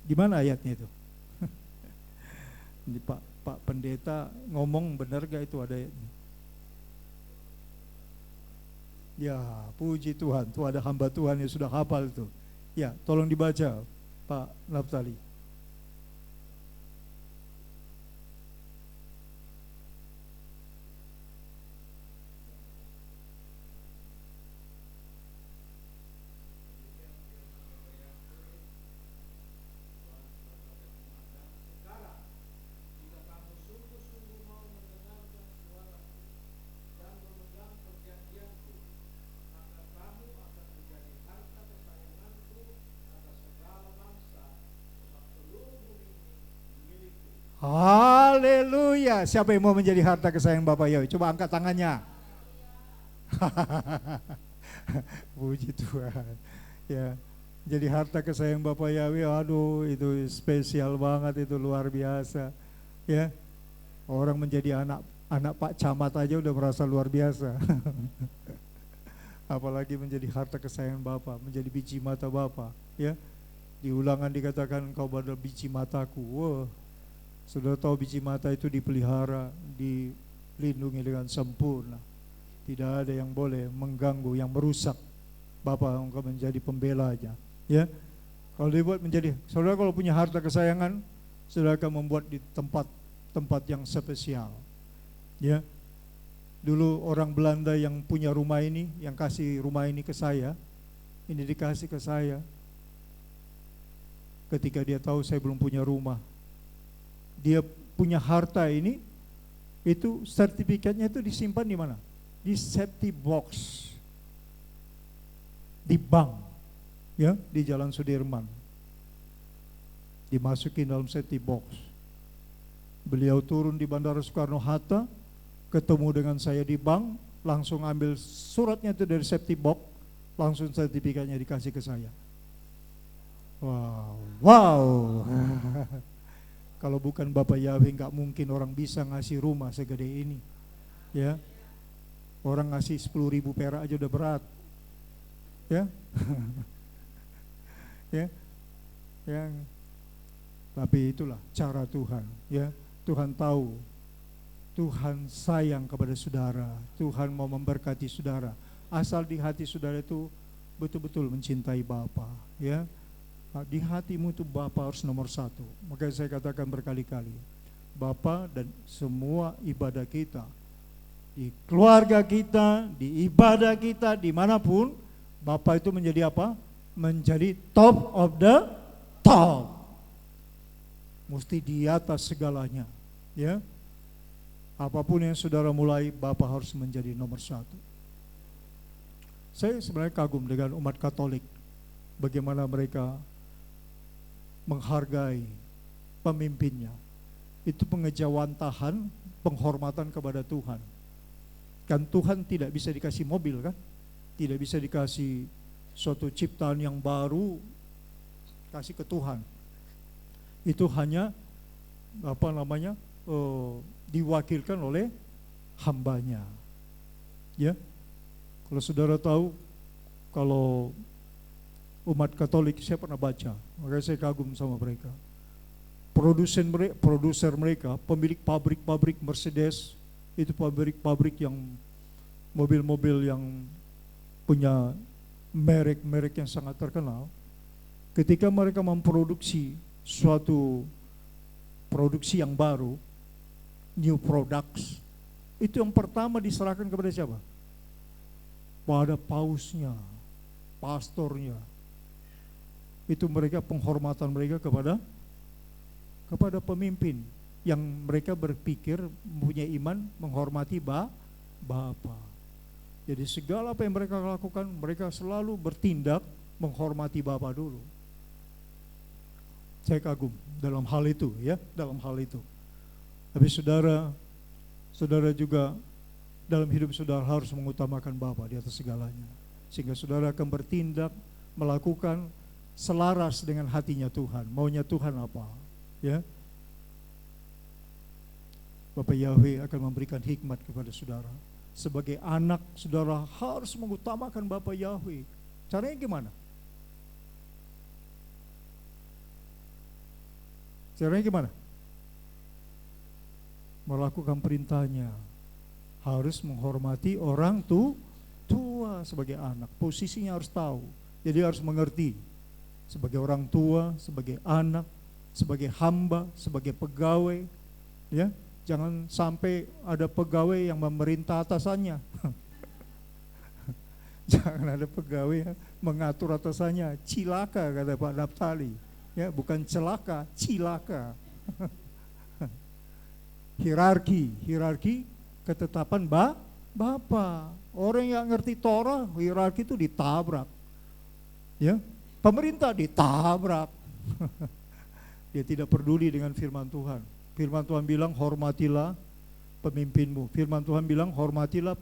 Di mana ayatnya itu? Ini Pak Pendeta ngomong benar gak itu ada ayatnya? Ya, puji Tuhan, tuh ada hamba Tuhan yang sudah hafal itu. Ya, tolong dibaca Pak Naftali. Haleluya. Siapa yang mau menjadi harta kesayangan Bapak Yahweh? Coba angkat tangannya. Puji Tuhan. Ya, jadi harta kesayangan Bapak Yahweh, aduh itu spesial banget, itu luar biasa. Ya, orang menjadi anak Pak Camat aja udah merasa luar biasa. Apalagi menjadi harta kesayangan Bapak, menjadi biji mata Bapak. Ya, di Ulangan dikatakan kau adalah biji mataku. Wah. Saudara tahu biji mata itu dipelihara, dilindungi dengan sempurna. Tidak ada yang boleh mengganggu, yang merusak. Bapak engkau menjadi pembelanya. Ya, kalau dibuat menjadi, saudara kalau punya harta kesayangan, saudara akan membuat di tempat yang spesial. Ya, dulu orang Belanda yang punya rumah ini, yang kasih rumah ini ke saya, ini dikasih ke saya. Ketika dia tahu saya belum punya rumah, dia punya harta ini, itu sertifikatnya itu disimpan di mana? Di safety box, di bank, ya, di Jalan Sudirman. Dimasukin dalam safety box. Beliau turun di Bandara Soekarno-Hatta, ketemu dengan saya di bank, langsung ambil suratnya itu dari safety box, langsung sertifikatnya dikasih ke saya. Wow. Kalau bukan Bapak Yahweh nggak mungkin orang bisa ngasih rumah segede ini. Ya, orang ngasih 10.000 perak aja udah berat. Ya, ya. Tapi itulah cara Tuhan. Ya, Tuhan tahu, Tuhan sayang kepada saudara, Tuhan mau memberkati saudara. Asal di hati saudara itu betul-betul mencintai Bapa. Ya. Di hatimu itu Bapa harus nomor satu. Makanya saya katakan berkali-kali, Bapa dan semua ibadah kita, di keluarga kita, di ibadah kita, dimanapun, Bapa itu menjadi apa? Menjadi top of the top. Mesti di atas segalanya. Ya, apapun yang saudara mulai, Bapa harus menjadi nomor satu. Saya sebenarnya kagum dengan umat Katolik, bagaimana mereka menghargai pemimpinnya. Itu pengejawantahan, penghormatan kepada Tuhan. Kan Tuhan tidak bisa dikasih mobil kan? Tidak bisa dikasih suatu ciptaan yang baru, kasih ke Tuhan. Itu hanya diwakilkan oleh hambanya. Ya, kalau saudara tahu, kalau umat Katolik, saya pernah baca, makanya saya kagum sama mereka. Produser mereka, pemilik pabrik-pabrik Mercedes, itu pabrik-pabrik yang mobil-mobil yang punya merek-merek yang sangat terkenal. Ketika mereka memproduksi suatu produksi yang baru, new products, itu yang pertama diserahkan kepada siapa? Pada pausnya, pastornya. Itu mereka, penghormatan mereka kepada pemimpin yang mereka berpikir punya iman menghormati Bapa. Jadi segala apa yang mereka lakukan, mereka selalu bertindak menghormati Bapa dulu. Saya kagum dalam hal itu, ya, dalam hal itu. Tapi saudara juga dalam hidup saudara harus mengutamakan Bapa di atas segalanya. sehingga saudara akan bertindak, melakukan selaras dengan hatinya Tuhan. Maunya Tuhan apa? Ya, Bapak Yahweh akan memberikan hikmat kepada saudara. Sebagai anak, saudara harus mengutamakan Bapak Yahweh. Caranya gimana? Caranya gimana? Melakukan perintahnya. Harus menghormati orang tua sebagai anak. Posisinya harus tahu. Jadi harus mengerti. Sebagai orang tua, sebagai anak, sebagai hamba, sebagai pegawai. Ya, jangan sampai ada pegawai yang memerintah atasannya. Jangan ada pegawai yang mengatur atasannya. Cilaka, kata Pak Naphtali. Ya, bukan celaka, cilaka. Hierarki ketetapan Bapa. Orang yang ngerti Torah, hierarki itu ditabrak. Ya, pemerintah ditabrak. Dia tidak peduli dengan firman Tuhan. Firman Tuhan bilang hormatilah pemimpinmu. Firman Tuhan bilang hormatilah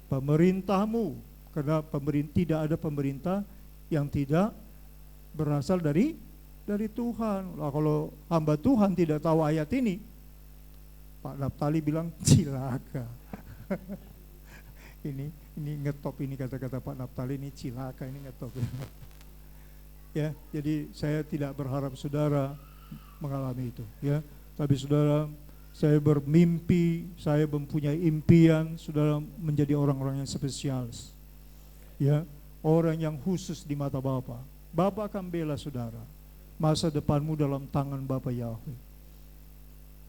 pemerintahmu. Karena tidak ada pemerintah yang tidak berasal dari Tuhan. Nah, kalau hamba Tuhan tidak tahu ayat ini, Pak Naphtali bilang cilaka. ini ngetop, ini kata-kata Pak Naphtali ini cilaka, ini ngetop. Ya, jadi saya tidak berharap saudara mengalami itu, ya. Tapi saudara, saya bermimpi, saya mempunyai impian saudara menjadi orang-orang yang spesialis. Ya, orang yang khusus di mata Bapa. Bapa akan bela saudara. Masa depanmu dalam tangan Bapa Yahweh.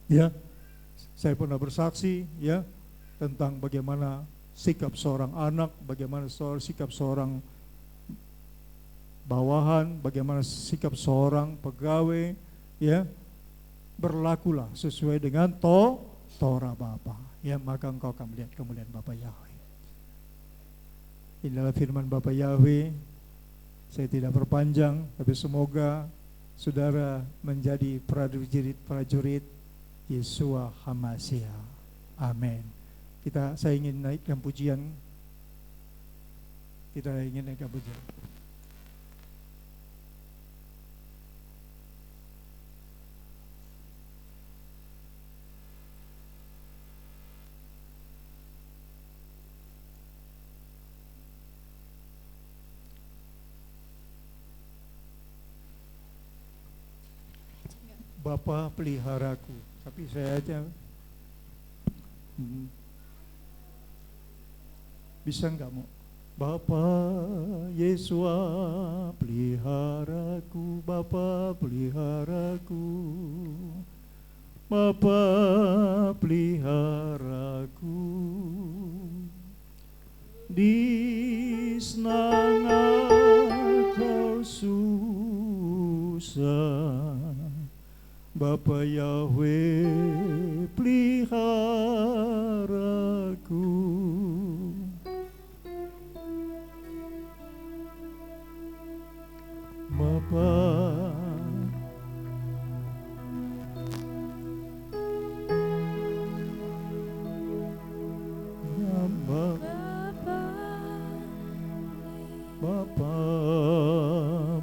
Ya, saya pernah bersaksi, ya, tentang bagaimana sikap seorang anak, bagaimana sikap seorang bawahan, bagaimana sikap seorang pegawai, ya. Berlakulah sesuai dengan Torah Bapa, ya, maka engkau akan melihat kemuliaan Bapa Yahweh. Inilah firman Bapa Yahweh. Saya tidak perpanjang, tapi semoga saudara menjadi prajurit Yeshua HaMashiach. Amin. Saya ingin naikkan pujian. Bapa peliharaku, tapi saya aja bisa enggak mau? Bapa Yesua peliharaku, Bapa peliharaku, Bapa peliharaku, di senang atau susah, Bapa Yahweh peliharaku. Bapa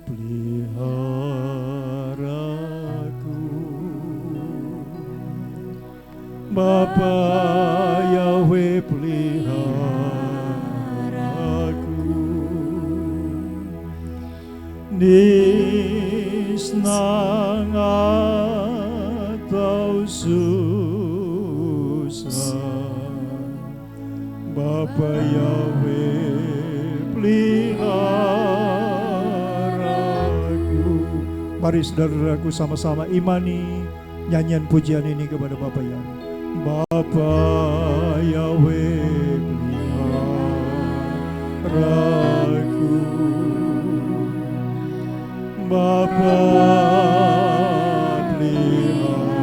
peliharaku, Bapa Yahweh peliharaku, di senang atau susah, Bapa Yahweh peliharaku. Mari saudaraku sama-sama imani nyanyian pujian ini kepada Bapa Yahweh. Bapa Yahweh peliharaku, Bapa peliharaku,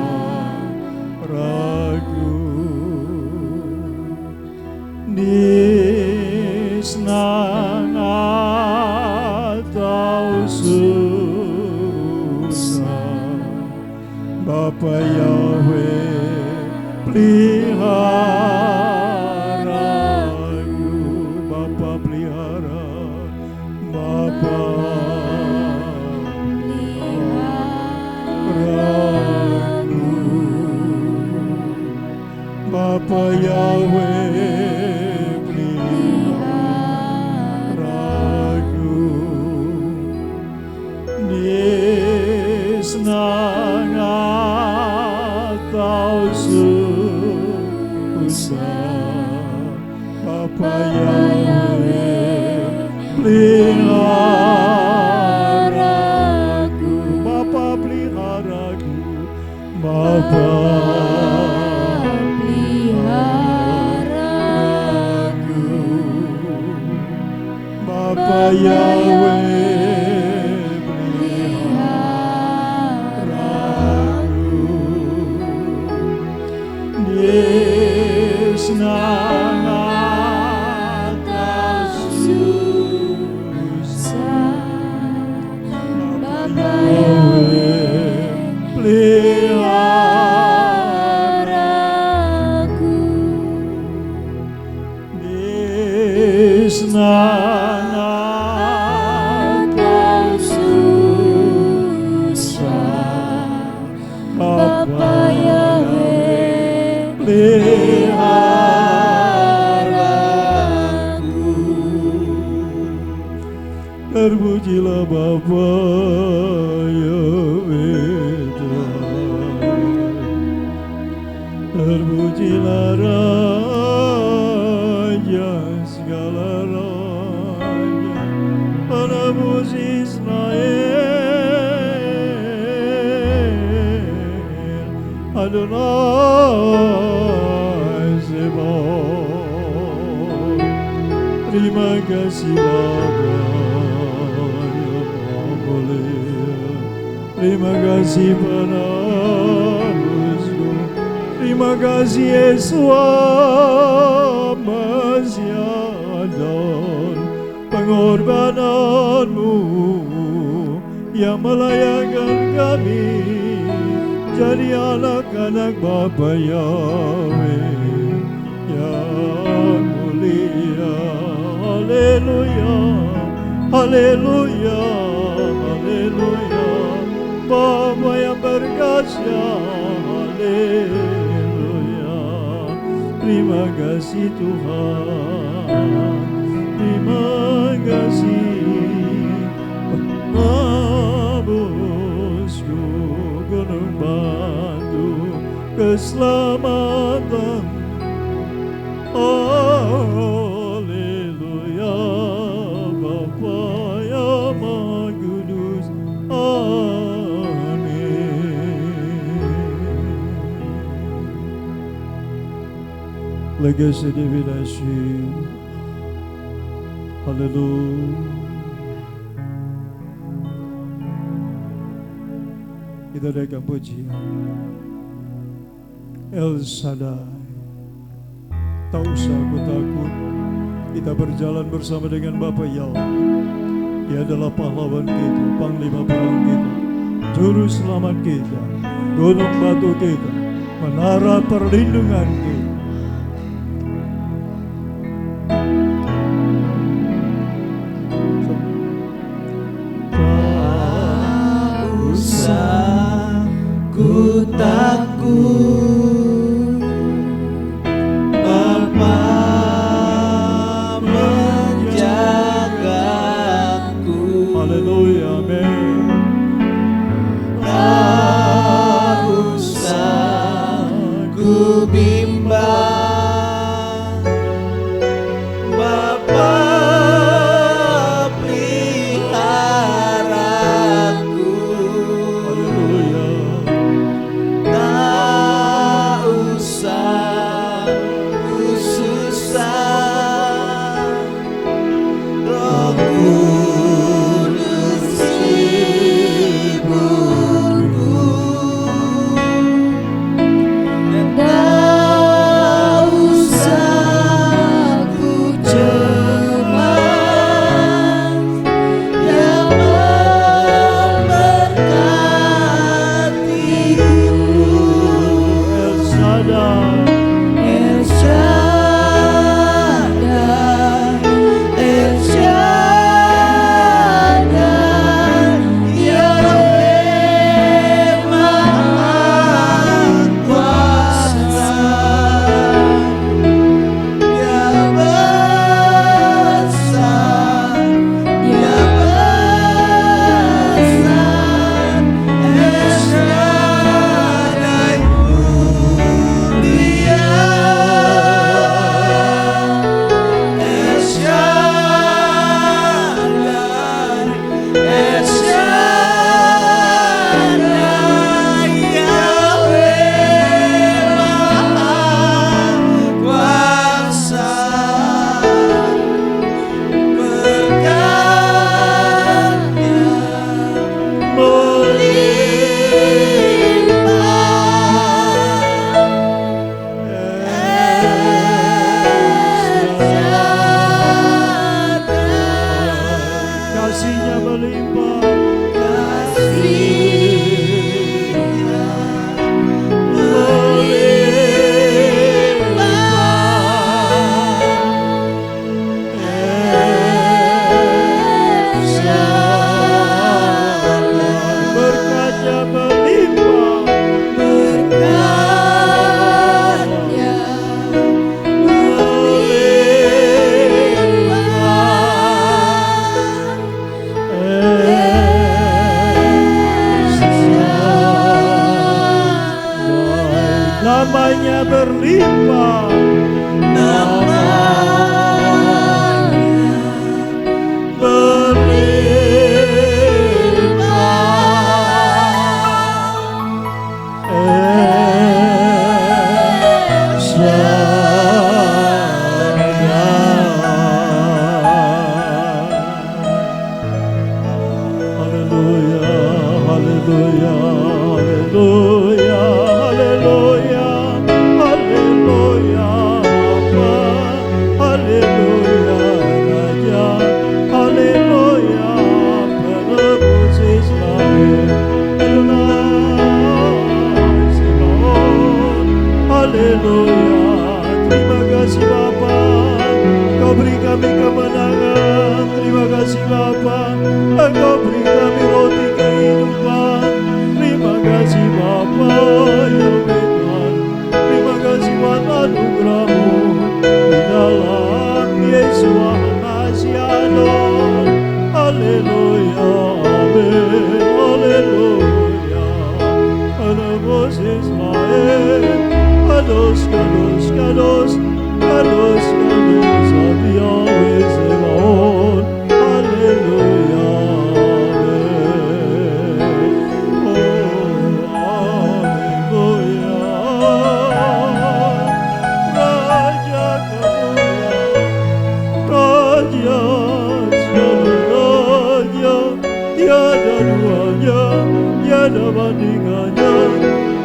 di senang atau susah, Bapa Yahweh peliharaku, Bapa pelihara. Bapa Yahweh peliharaku, nisnang atau susah, Bapa Yahweh peliharaku, Bapa peliharaku, Bapa peliharaku, Bapa Yahweh peliharaku, nisnang atas susah, Bapa Yahweh peliharaku, nisnang atas susah, Bapa Yahweh peliharaku. Terpujilah Bapa Yahweh Tuhan, terpujilah Raja segala raja, penebus Israel, Adonai Zebot. Terima kasih Bapa yang Maha Mulia, terima kasih penebusku, terima kasih Yesus Mesias dan pengorbananmu yang melayakkan kami jadi anak-anak Bapa Yahweh yang mulia. Haleluya, haleluya, haleluya, Bapa yang berkasih. Haleluya, terima kasih Tuhan, terima kasih penebusku, gunung batu keselamatan. Haleluya, Bapa yang Maha Kudus. Amin. Legacy divinasi. Haleluya. Kita naikkan pujian. El Shaddai, tak usah aku takut. Kita berjalan bersama dengan Bapa Yahweh. Dia adalah pahlawan kita, panglima perang kita, juru selamat kita, gunung batu kita, menara perlindungan kita. Tak usah ku takut, Bapa menjagaku. Haleluya, amin. Tak usah ku bimbang, Bapa peliharaku. Haleluya. Tak usah ku susah, Roh Kudus hiburku. Dan tak usah ku cemas, yang memberkatiku. El Shaddai, El Shaddai, El Shaddai, Yahweh Maha Kuasa. hanya berlimpah.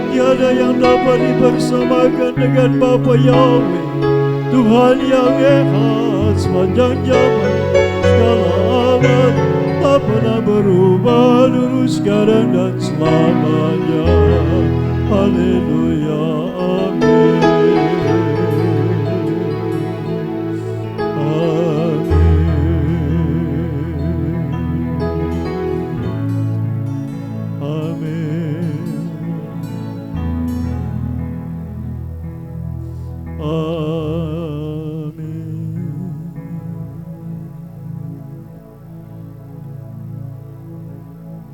Tiada yang dapat dipersamakan dengan Bapa Yahweh, Tuhan yang esa sepanjang zaman, segala abad, tak pernah berubah, dulu, sekarang dan selamanya. Haleluya, amin.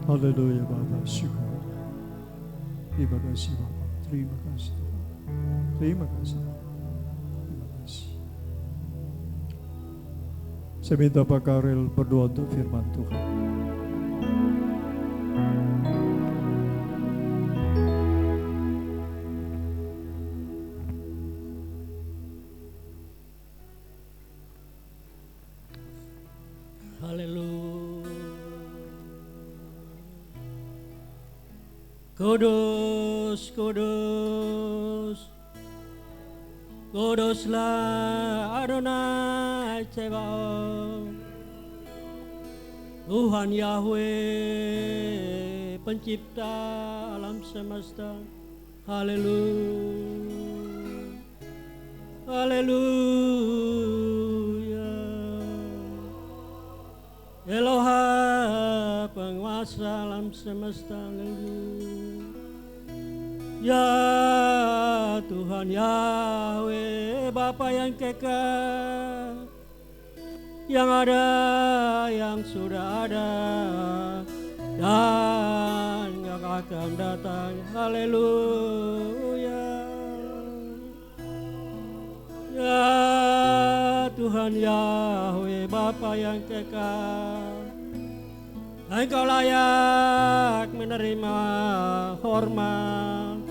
Haleluya Bapa, syukur. Terima kasih Bapa, terima kasih Tuhan. Terima kasih. Terima kasih. Saya minta Pak Karel berdoa untuk firman Tuhan. Kudus, kudus, kuduslah Adonai Tsebaot, Tuhan Yahweh, pencipta alam semesta. Haleluya, haleluya. Eloha, penguasa alam semesta. Haleluya. Ya Tuhan Yahweh, Bapa yang kekal, yang ada, yang sudah ada, dan yang akan datang. Haleluya. Ya Tuhan Yahweh, Bapa yang kekal, Engkau layak menerima hormat,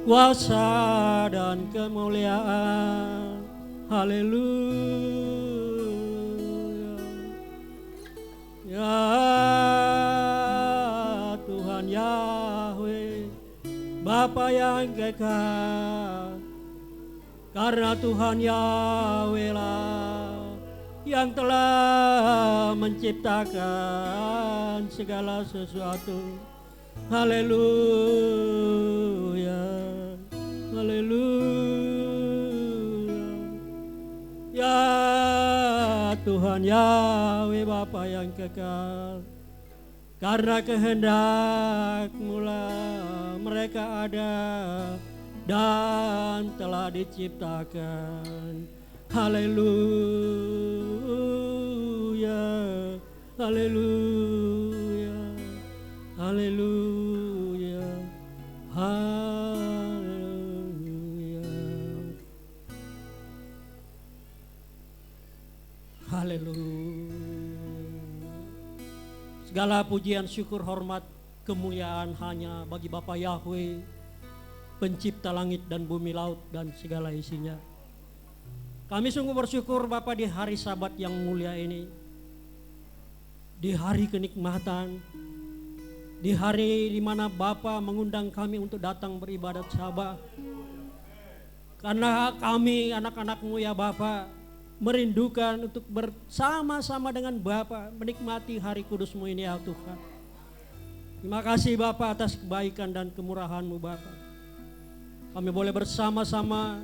kuasa dan kemuliaan. Haleluya. Ya Tuhan Yahweh, Bapa yang kekal, karena Tuhan Yahweh lah yang telah menciptakan segala sesuatu. Haleluya, haleluya. Ya Tuhan Yahweh, Bapa yang kekal, karena kehendak-Mu lah mereka ada dan telah diciptakan. Haleluya, haleluya, haleluya, haleluya. Haleluya. Segala pujian, syukur, hormat, kemuliaan hanya bagi Bapa Yahweh, pencipta langit dan bumi, laut dan segala isinya. Kami sungguh bersyukur Bapa di hari Sabat yang mulia ini, di hari kenikmatan, di hari di mana Bapa mengundang kami untuk datang beribadat Sabat. Karena kami anak-anak-Mu ya Bapa, merindukan untuk bersama-sama dengan Bapa menikmati hari kudus-Mu ini ya Tuhan. Terima kasih Bapa atas kebaikan dan kemurahan-Mu Bapa. Kami boleh bersama-sama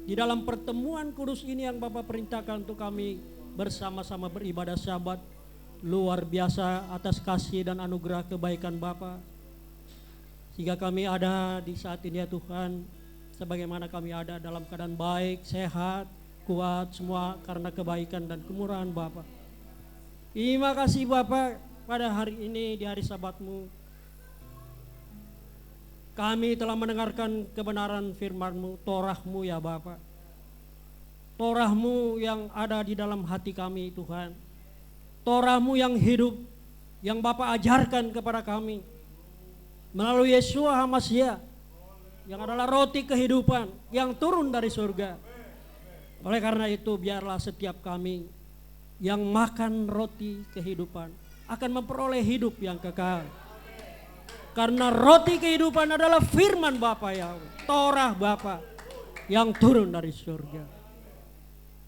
di dalam pertemuan kudus ini yang Bapa perintahkan untuk kami bersama-sama beribadah Sabat. Luar biasa atas kasih dan anugerah kebaikan Bapa, sehingga kami ada di saat ini ya Tuhan, sebagaimana kami ada dalam keadaan baik, sehat, kuat, semua karena kebaikan dan kemurahan Bapa. Terima kasih Bapa, pada hari ini di hari Sabat-Mu kami telah mendengarkan kebenaran firman-Mu, Torah-Mu ya Bapa. Torah-Mu yang ada di dalam hati kami Tuhan. Torah-Mu yang hidup, yang Bapa ajarkan kepada kami melalui Yeshua HaMashiach, yang adalah roti kehidupan yang turun dari surga. Oleh karena itu biarlah setiap kami yang makan roti kehidupan akan memperoleh hidup yang kekal. Karena roti kehidupan adalah firman Bapa Yahweh, Torah Bapa yang turun dari surga.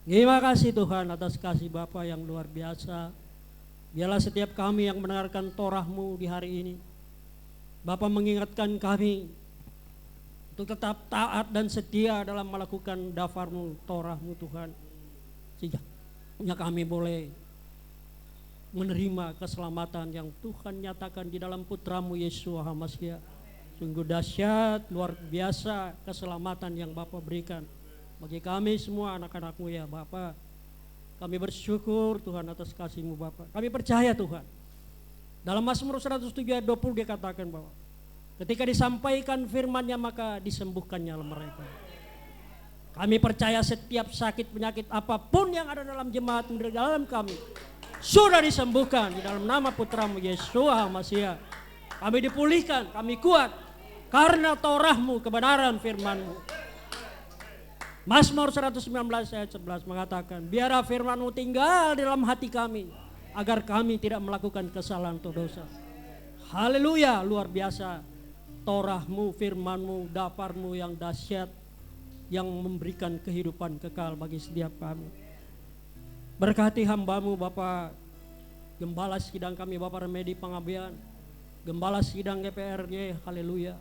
Terima kasih Tuhan atas kasih Bapa yang luar biasa. Biarlah setiap kami yang mendengarkan Torah-Mu di hari ini, Bapa mengingatkan kami untuk tetap taat dan setia dalam melakukan dafar-Mu, Torah-Mu Tuhan. Sehingga kami boleh menerima keselamatan yang Tuhan nyatakan di dalam Putra-Mu Yeshua HaMashiach. Sungguh dahsyat, luar biasa keselamatan yang Bapa berikan bagi kami semua anak-anak-Mu ya Bapa. Kami bersyukur Tuhan atas kasih-Mu Bapa. Kami percaya Tuhan, dalam Mazmur 107 ayat 20 dia katakan bahwa ketika disampaikan firman-Nya maka disembuhkannya mereka. Kami percaya setiap sakit penyakit apapun yang ada dalam jemaat di dalam kami sudah disembuhkan di dalam nama Putra-Mu Yeshua HaMashiach. Kami dipulihkan, kami kuat karena Torah-Mu, kebenaran firman-Mu. Mazmur 119 ayat 11 mengatakan, biarlah firman-Mu tinggal di dalam hati kami agar kami tidak melakukan kesalahan atau dosa. Haleluya, luar biasa. Torah-Mu, firman-Mu, dafar-Mu yang dahsyat, yang memberikan kehidupan kekal bagi setiap kami. Berkati hamba-Mu Bapak Gembala Sidang kami Bapak Remedi Pangabdian, Gembala Sidang GPRY, haleluya,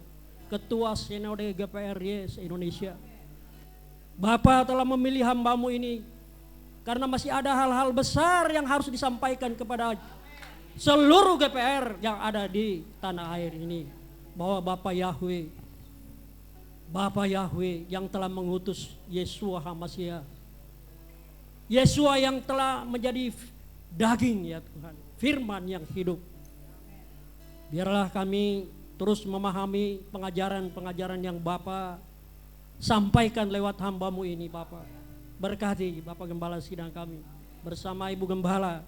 Ketua Sinode GPRY se-Indonesia. Bapak telah memilih hamba-Mu ini karena masih ada hal-hal besar yang harus disampaikan kepada seluruh GPR yang ada di tanah air ini. Bahwa Bapak Yahweh yang telah mengutus Yeshua HaMashiach, Yeshua yang telah menjadi daging ya Tuhan, firman yang hidup. Biarlah kami terus memahami pengajaran-pengajaran yang Bapa sampaikan lewat hamba-Mu ini Bapa. Berkati Bapak Gembala Sidang kami bersama Ibu Gembala,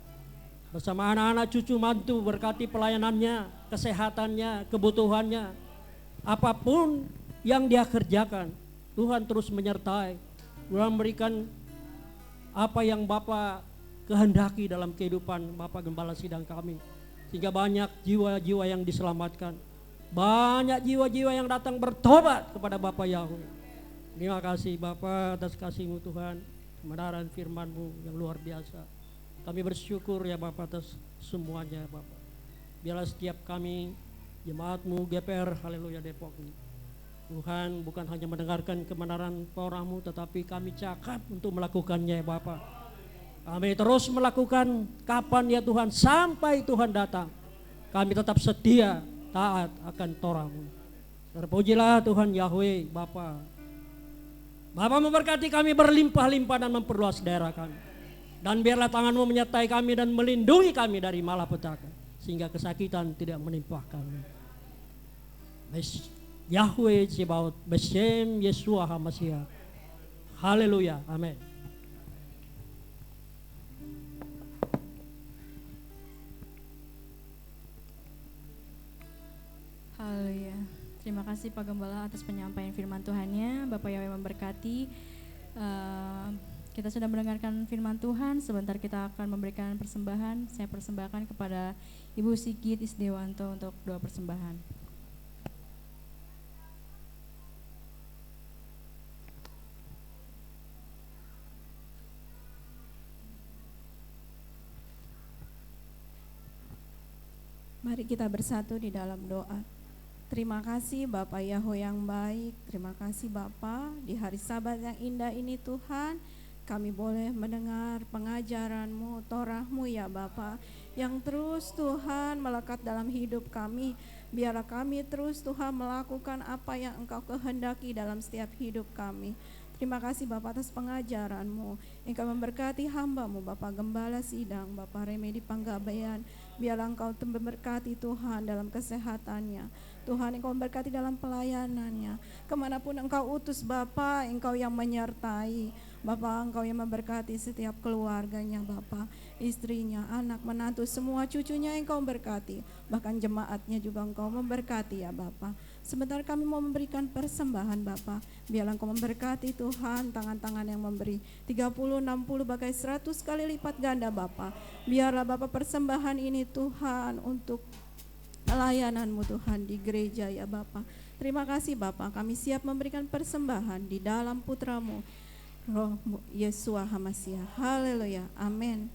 bersama anak-anak cucu mantu, berkati pelayanannya, kesehatannya, kebutuhannya, apapun yang dia kerjakan, Tuhan terus menyertai, Tuhan memberikan apa yang Bapa kehendaki dalam kehidupan Bapak Gembala Sidang kami, sehingga banyak jiwa-jiwa yang diselamatkan, banyak jiwa-jiwa yang datang bertobat kepada Bapak Yahweh. Terima kasih Bapa atas kasih-Mu Tuhan, kebenaran firman-Mu yang luar biasa. Kami bersyukur ya Bapa atas semuanya Bapa. Biarlah setiap kami jemaat-Mu GPR haleluya Depok ini, Tuhan bukan hanya mendengarkan kebenaran Torah-Mu, tetapi kami cakap untuk melakukannya ya Bapa. Kami terus melakukan kapan ya Tuhan, sampai Tuhan datang. Kami tetap setia taat akan Torah-Mu. Terpujilah Tuhan Yahweh Bapa. Bapa memberkati kami berlimpah-limpah dan memperluas daerah kami. Dan biarlah tangan-Mu menyertai kami dan melindungi kami dari malapetaka, sehingga kesakitan tidak menimpa kami. Yahweh Tsebaot, Beshem Yeshua HaMashiach. Haleluya, amin. Terima kasih Pak Gembala atas penyampaian firman Tuhannya. Bapak Yahweh memberkati. Kita sudah mendengarkan firman Tuhan. Sebentar kita akan memberikan persembahan. Saya persembahkan kepada Ibu Sigit Isdewanto untuk doa persembahan. Mari kita bersatu di dalam doa. Terima kasih Bapak Yahweh yang baik. Terima kasih Bapak, di hari Sabat yang indah ini Tuhan, kami boleh mendengar pengajaran-Mu, Torah-Mu ya Bapak, yang terus Tuhan melekat dalam hidup kami. Biarlah kami terus Tuhan melakukan apa yang Engkau kehendaki dalam setiap hidup kami. Terima kasih Bapak atas pengajaran-Mu. Engkau memberkati hamba-Mu, Bapak Gembala Sidang, Bapak Remedi Panggabean. Biarlah Engkau memberkati Tuhan dalam kesehatannya. Tuhan, Engkau memberkati dalam pelayanannya. Kemanapun Engkau utus Bapak, Engkau yang menyertai. Bapak, Engkau yang memberkati setiap keluarganya Bapak, istrinya, anak, menantu, semua cucunya Engkau memberkati. Bahkan jemaatnya juga Engkau memberkati ya Bapak. Sebentar kami mau memberikan persembahan Bapak. Biarlah Engkau memberkati Tuhan, tangan-tangan yang memberi 30, 60, bahkan 100 kali lipat ganda Bapak. Biarlah Bapak persembahan ini Tuhan untuk pelayanan-Mu Tuhan di gereja ya Bapak. Terima kasih Bapak, kami siap memberikan persembahan di dalam Putra-Mu, Roh-Mu, Yesua HaMasiah. Haleluya, amin.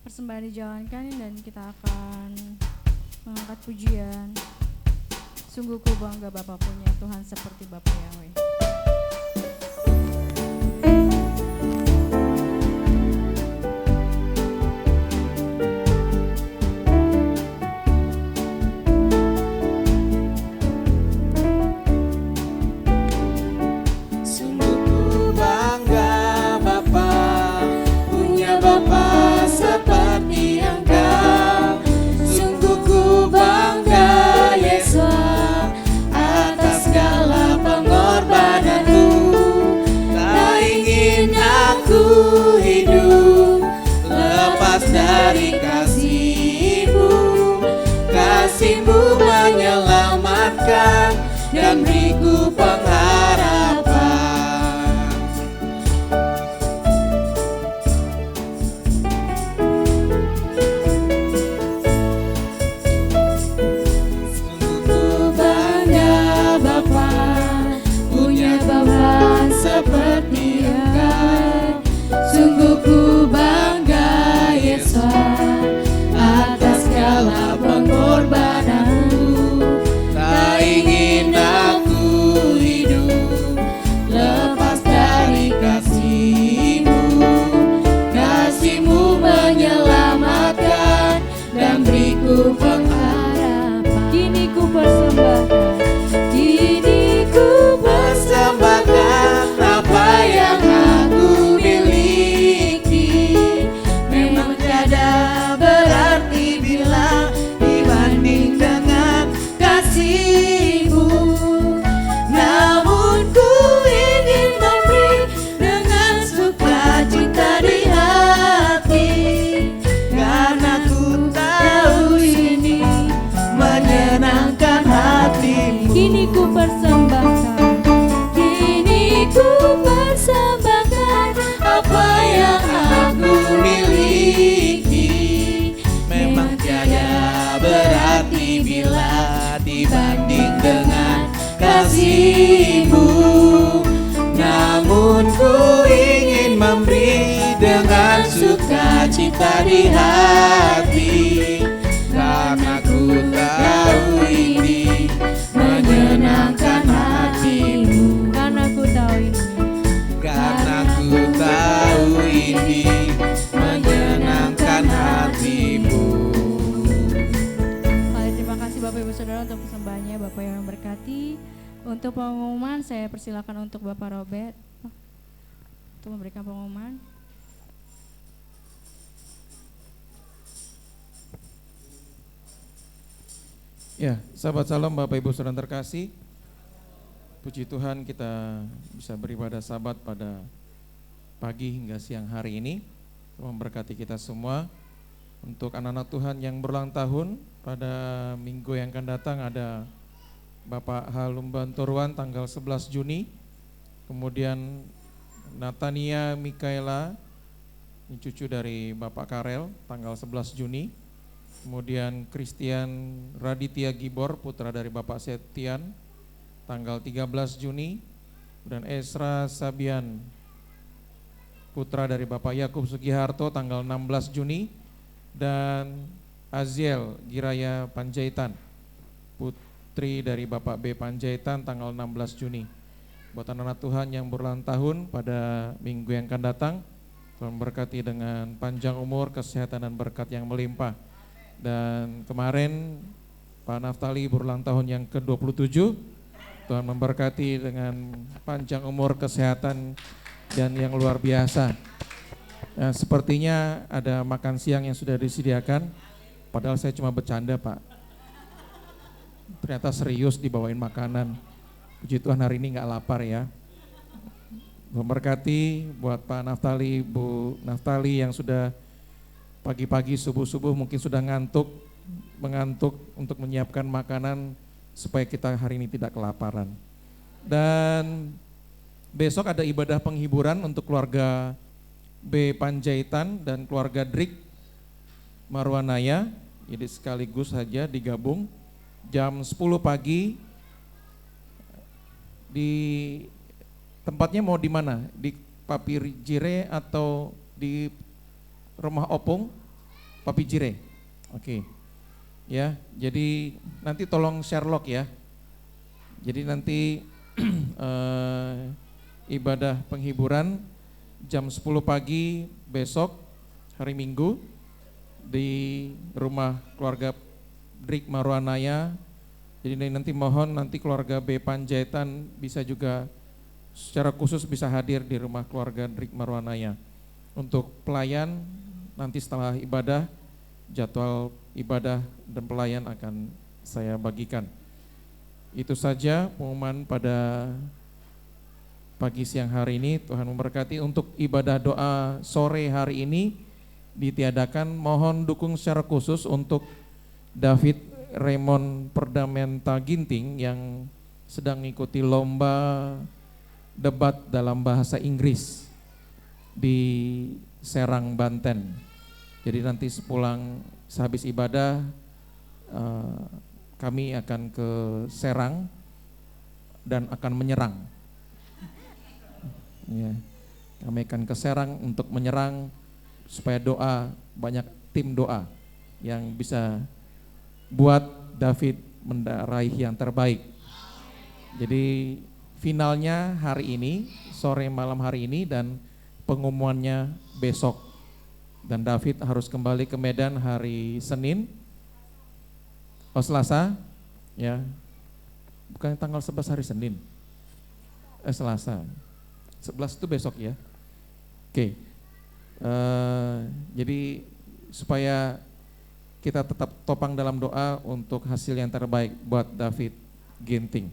Persembahan dijalankan dan kita akan mengangkat pujian. Sungguh ku bangga Bapa punya Tuhan seperti Bapa Yahweh. Sungguh ku bangga Bapa, punya Bapa seperti Engkau. Sungguh ku bangga Yesus atas segala pengorbananmu. Tak ingin aku hidup lepas dari kasih-Mu. Kasih-Mu menyelamatkan dan beriku pengharapan. Sungguh ku bangga Bapa, punya Bapa seperti Engkau. Sungguh ku bangga Yesus atas segala pengorbananmu. Tak ingin aku hidup lepas dari kasih-Mu. Kasih-Mu menyelamatkan dan beriku pengharapan. Kini ku persembahkan, Kini ku persembahkan apa yang aku miliki. Memang tiada berarti bila dibanding dengan kasih-Mu. Namun ku ingin memberi dengan sukacita di hati, karena ku tahu ini menyenangkan hati-Mu. kini ku persembahkan, Kini ku persembahkan apa yang aku miliki. Memang tiada berarti bila dibanding dengan kasih-Mu. Namun ku ingin memberi dengan sukacita di hati, karena ku tahu ini menyenangkan hati-Mu. karena ku tahu ini. Karena ku tahu ini menyenangkan hati-Mu. Terima kasih Bapak Ibu Saudara untuk persembahannya, Bapak yang memberkati. Untuk pengumuman saya persilakan untuk Bapak Robert untuk memberikan pengumuman. Ya, sahabat salam Bapak Ibu Saudara terkasih. Puji Tuhan kita bisa beribadah Sabat pada pagi hingga siang hari ini. Tuhan memberkati kita semua. Untuk anak-anak Tuhan yang berulang tahun, pada minggu yang akan datang ada Bapak Halum Bantoruan tanggal 11 Juni, kemudian Natania Mikaela, ini cucu dari Bapak Karel, tanggal 11 Juni, kemudian Christian Raditya Gibor, putra dari Bapak Setian, tanggal 13 Juni, dan Esra Sabian, putra dari Bapak Yakub Sugiharto, tanggal 16 Juni, dan Aziel Giraya Panjaitan, putri dari Bapak B Panjaitan, tanggal 16 Juni. Buat anak-anak Tuhan yang berulang tahun pada minggu yang akan datang, Tuhan berkati dengan panjang umur, kesehatan dan berkat yang melimpah. Dan kemarin Pak Naftali berulang tahun yang ke-27, Tuhan memberkati dengan panjang umur, kesehatan dan yang luar biasa. Nah, sepertinya ada makan siang yang sudah disediakan, padahal saya cuma bercanda Pak. Ternyata serius dibawain makanan. Puji Tuhan hari ini nggak lapar ya. Memberkati buat Pak Naftali, Bu Naftali yang sudah pagi-pagi subuh-subuh mungkin sudah mengantuk untuk menyiapkan makanan supaya kita hari ini tidak kelaparan. Dan besok ada ibadah penghiburan untuk keluarga B Panjaitan dan keluarga Drik Marwanaya. Jadi sekaligus saja digabung jam 10 pagi. Di tempatnya mau di mana? Di Papi Jire atau di Rumah Opung? Papi Jire. Oke. Ya, jadi nanti tolong Sherlock ya. Jadi nanti ibadah penghiburan jam 10 pagi besok hari Minggu di rumah keluarga Drik Marwanaya. Jadi nanti mohon nanti keluarga B Panjaitan bisa juga secara khusus bisa hadir di rumah keluarga Drik Marwanaya. Untuk pelayan nanti setelah ibadah, jadwal ibadah dan pelayan akan saya bagikan. Itu saja pengumuman pada pagi siang hari ini. Tuhan memberkati. Untuk ibadah doa sore hari ini ditiadakan, mohon dukung secara khusus untuk David Raymond Perdamenta Ginting yang sedang mengikuti lomba debat dalam bahasa Inggris di Serang, Banten. Jadi nanti sehabis ibadah kami akan ke Serang dan akan menyerang. Ya, kami akan ke Serang untuk menyerang supaya doa, banyak tim doa yang bisa buat David meraih yang terbaik. Jadi finalnya hari ini, sore malam hari ini, dan pengumumannya besok. Dan David harus kembali ke Medan hari Senin. Selasa, ya. Bukan tanggal 11 hari Senin. Selasa. 11 itu besok ya. Oke. Jadi supaya kita tetap topang dalam doa untuk hasil yang terbaik buat David Ginting.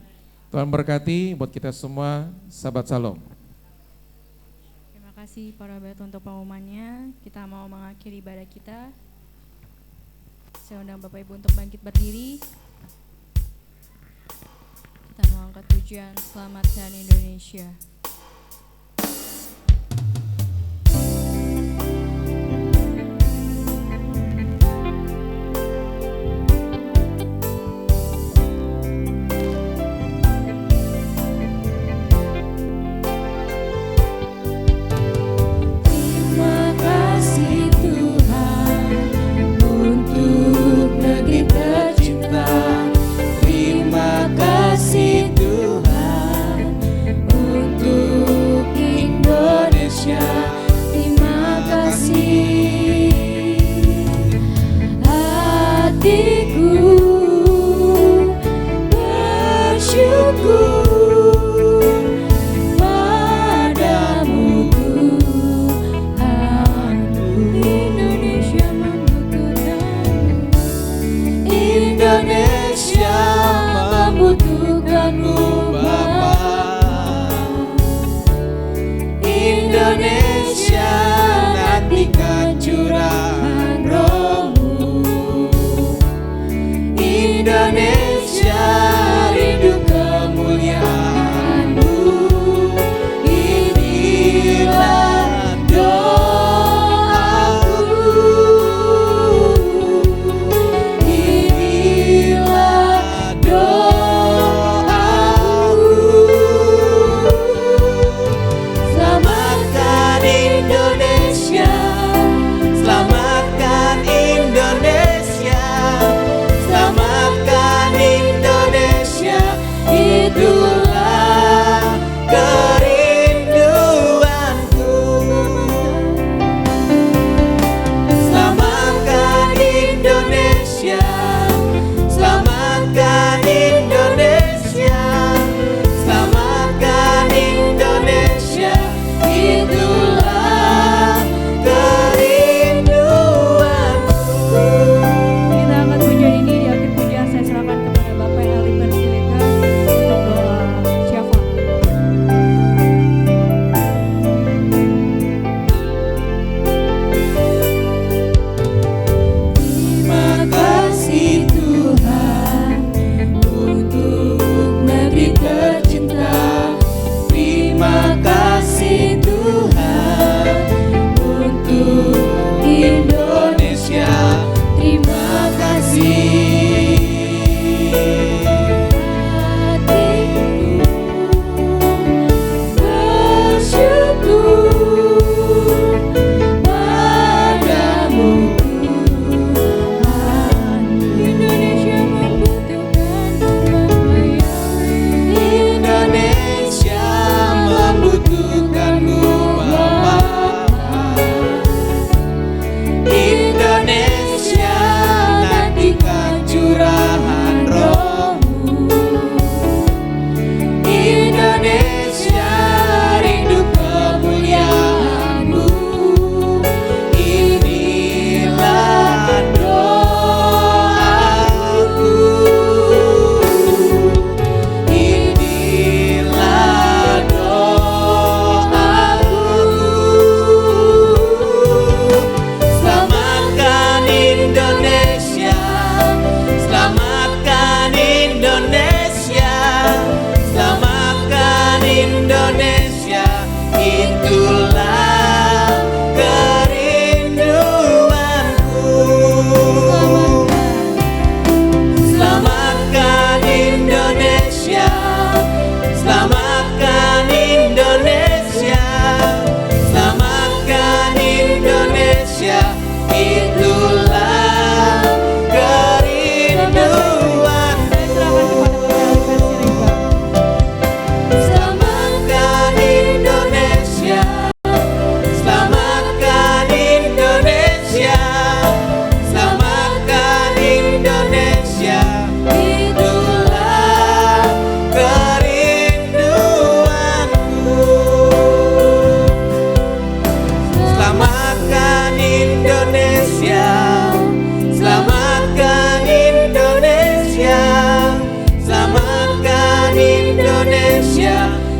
Tuhan berkati buat kita semua, sahabat Salom. Terima kasih Pak Robert untuk pengumumannya. Kita mau mengakhiri ibadah kita. Saya undang Bapak Ibu untuk bangkit berdiri. Kita mau angkat pujian Selamatkan Indonesia.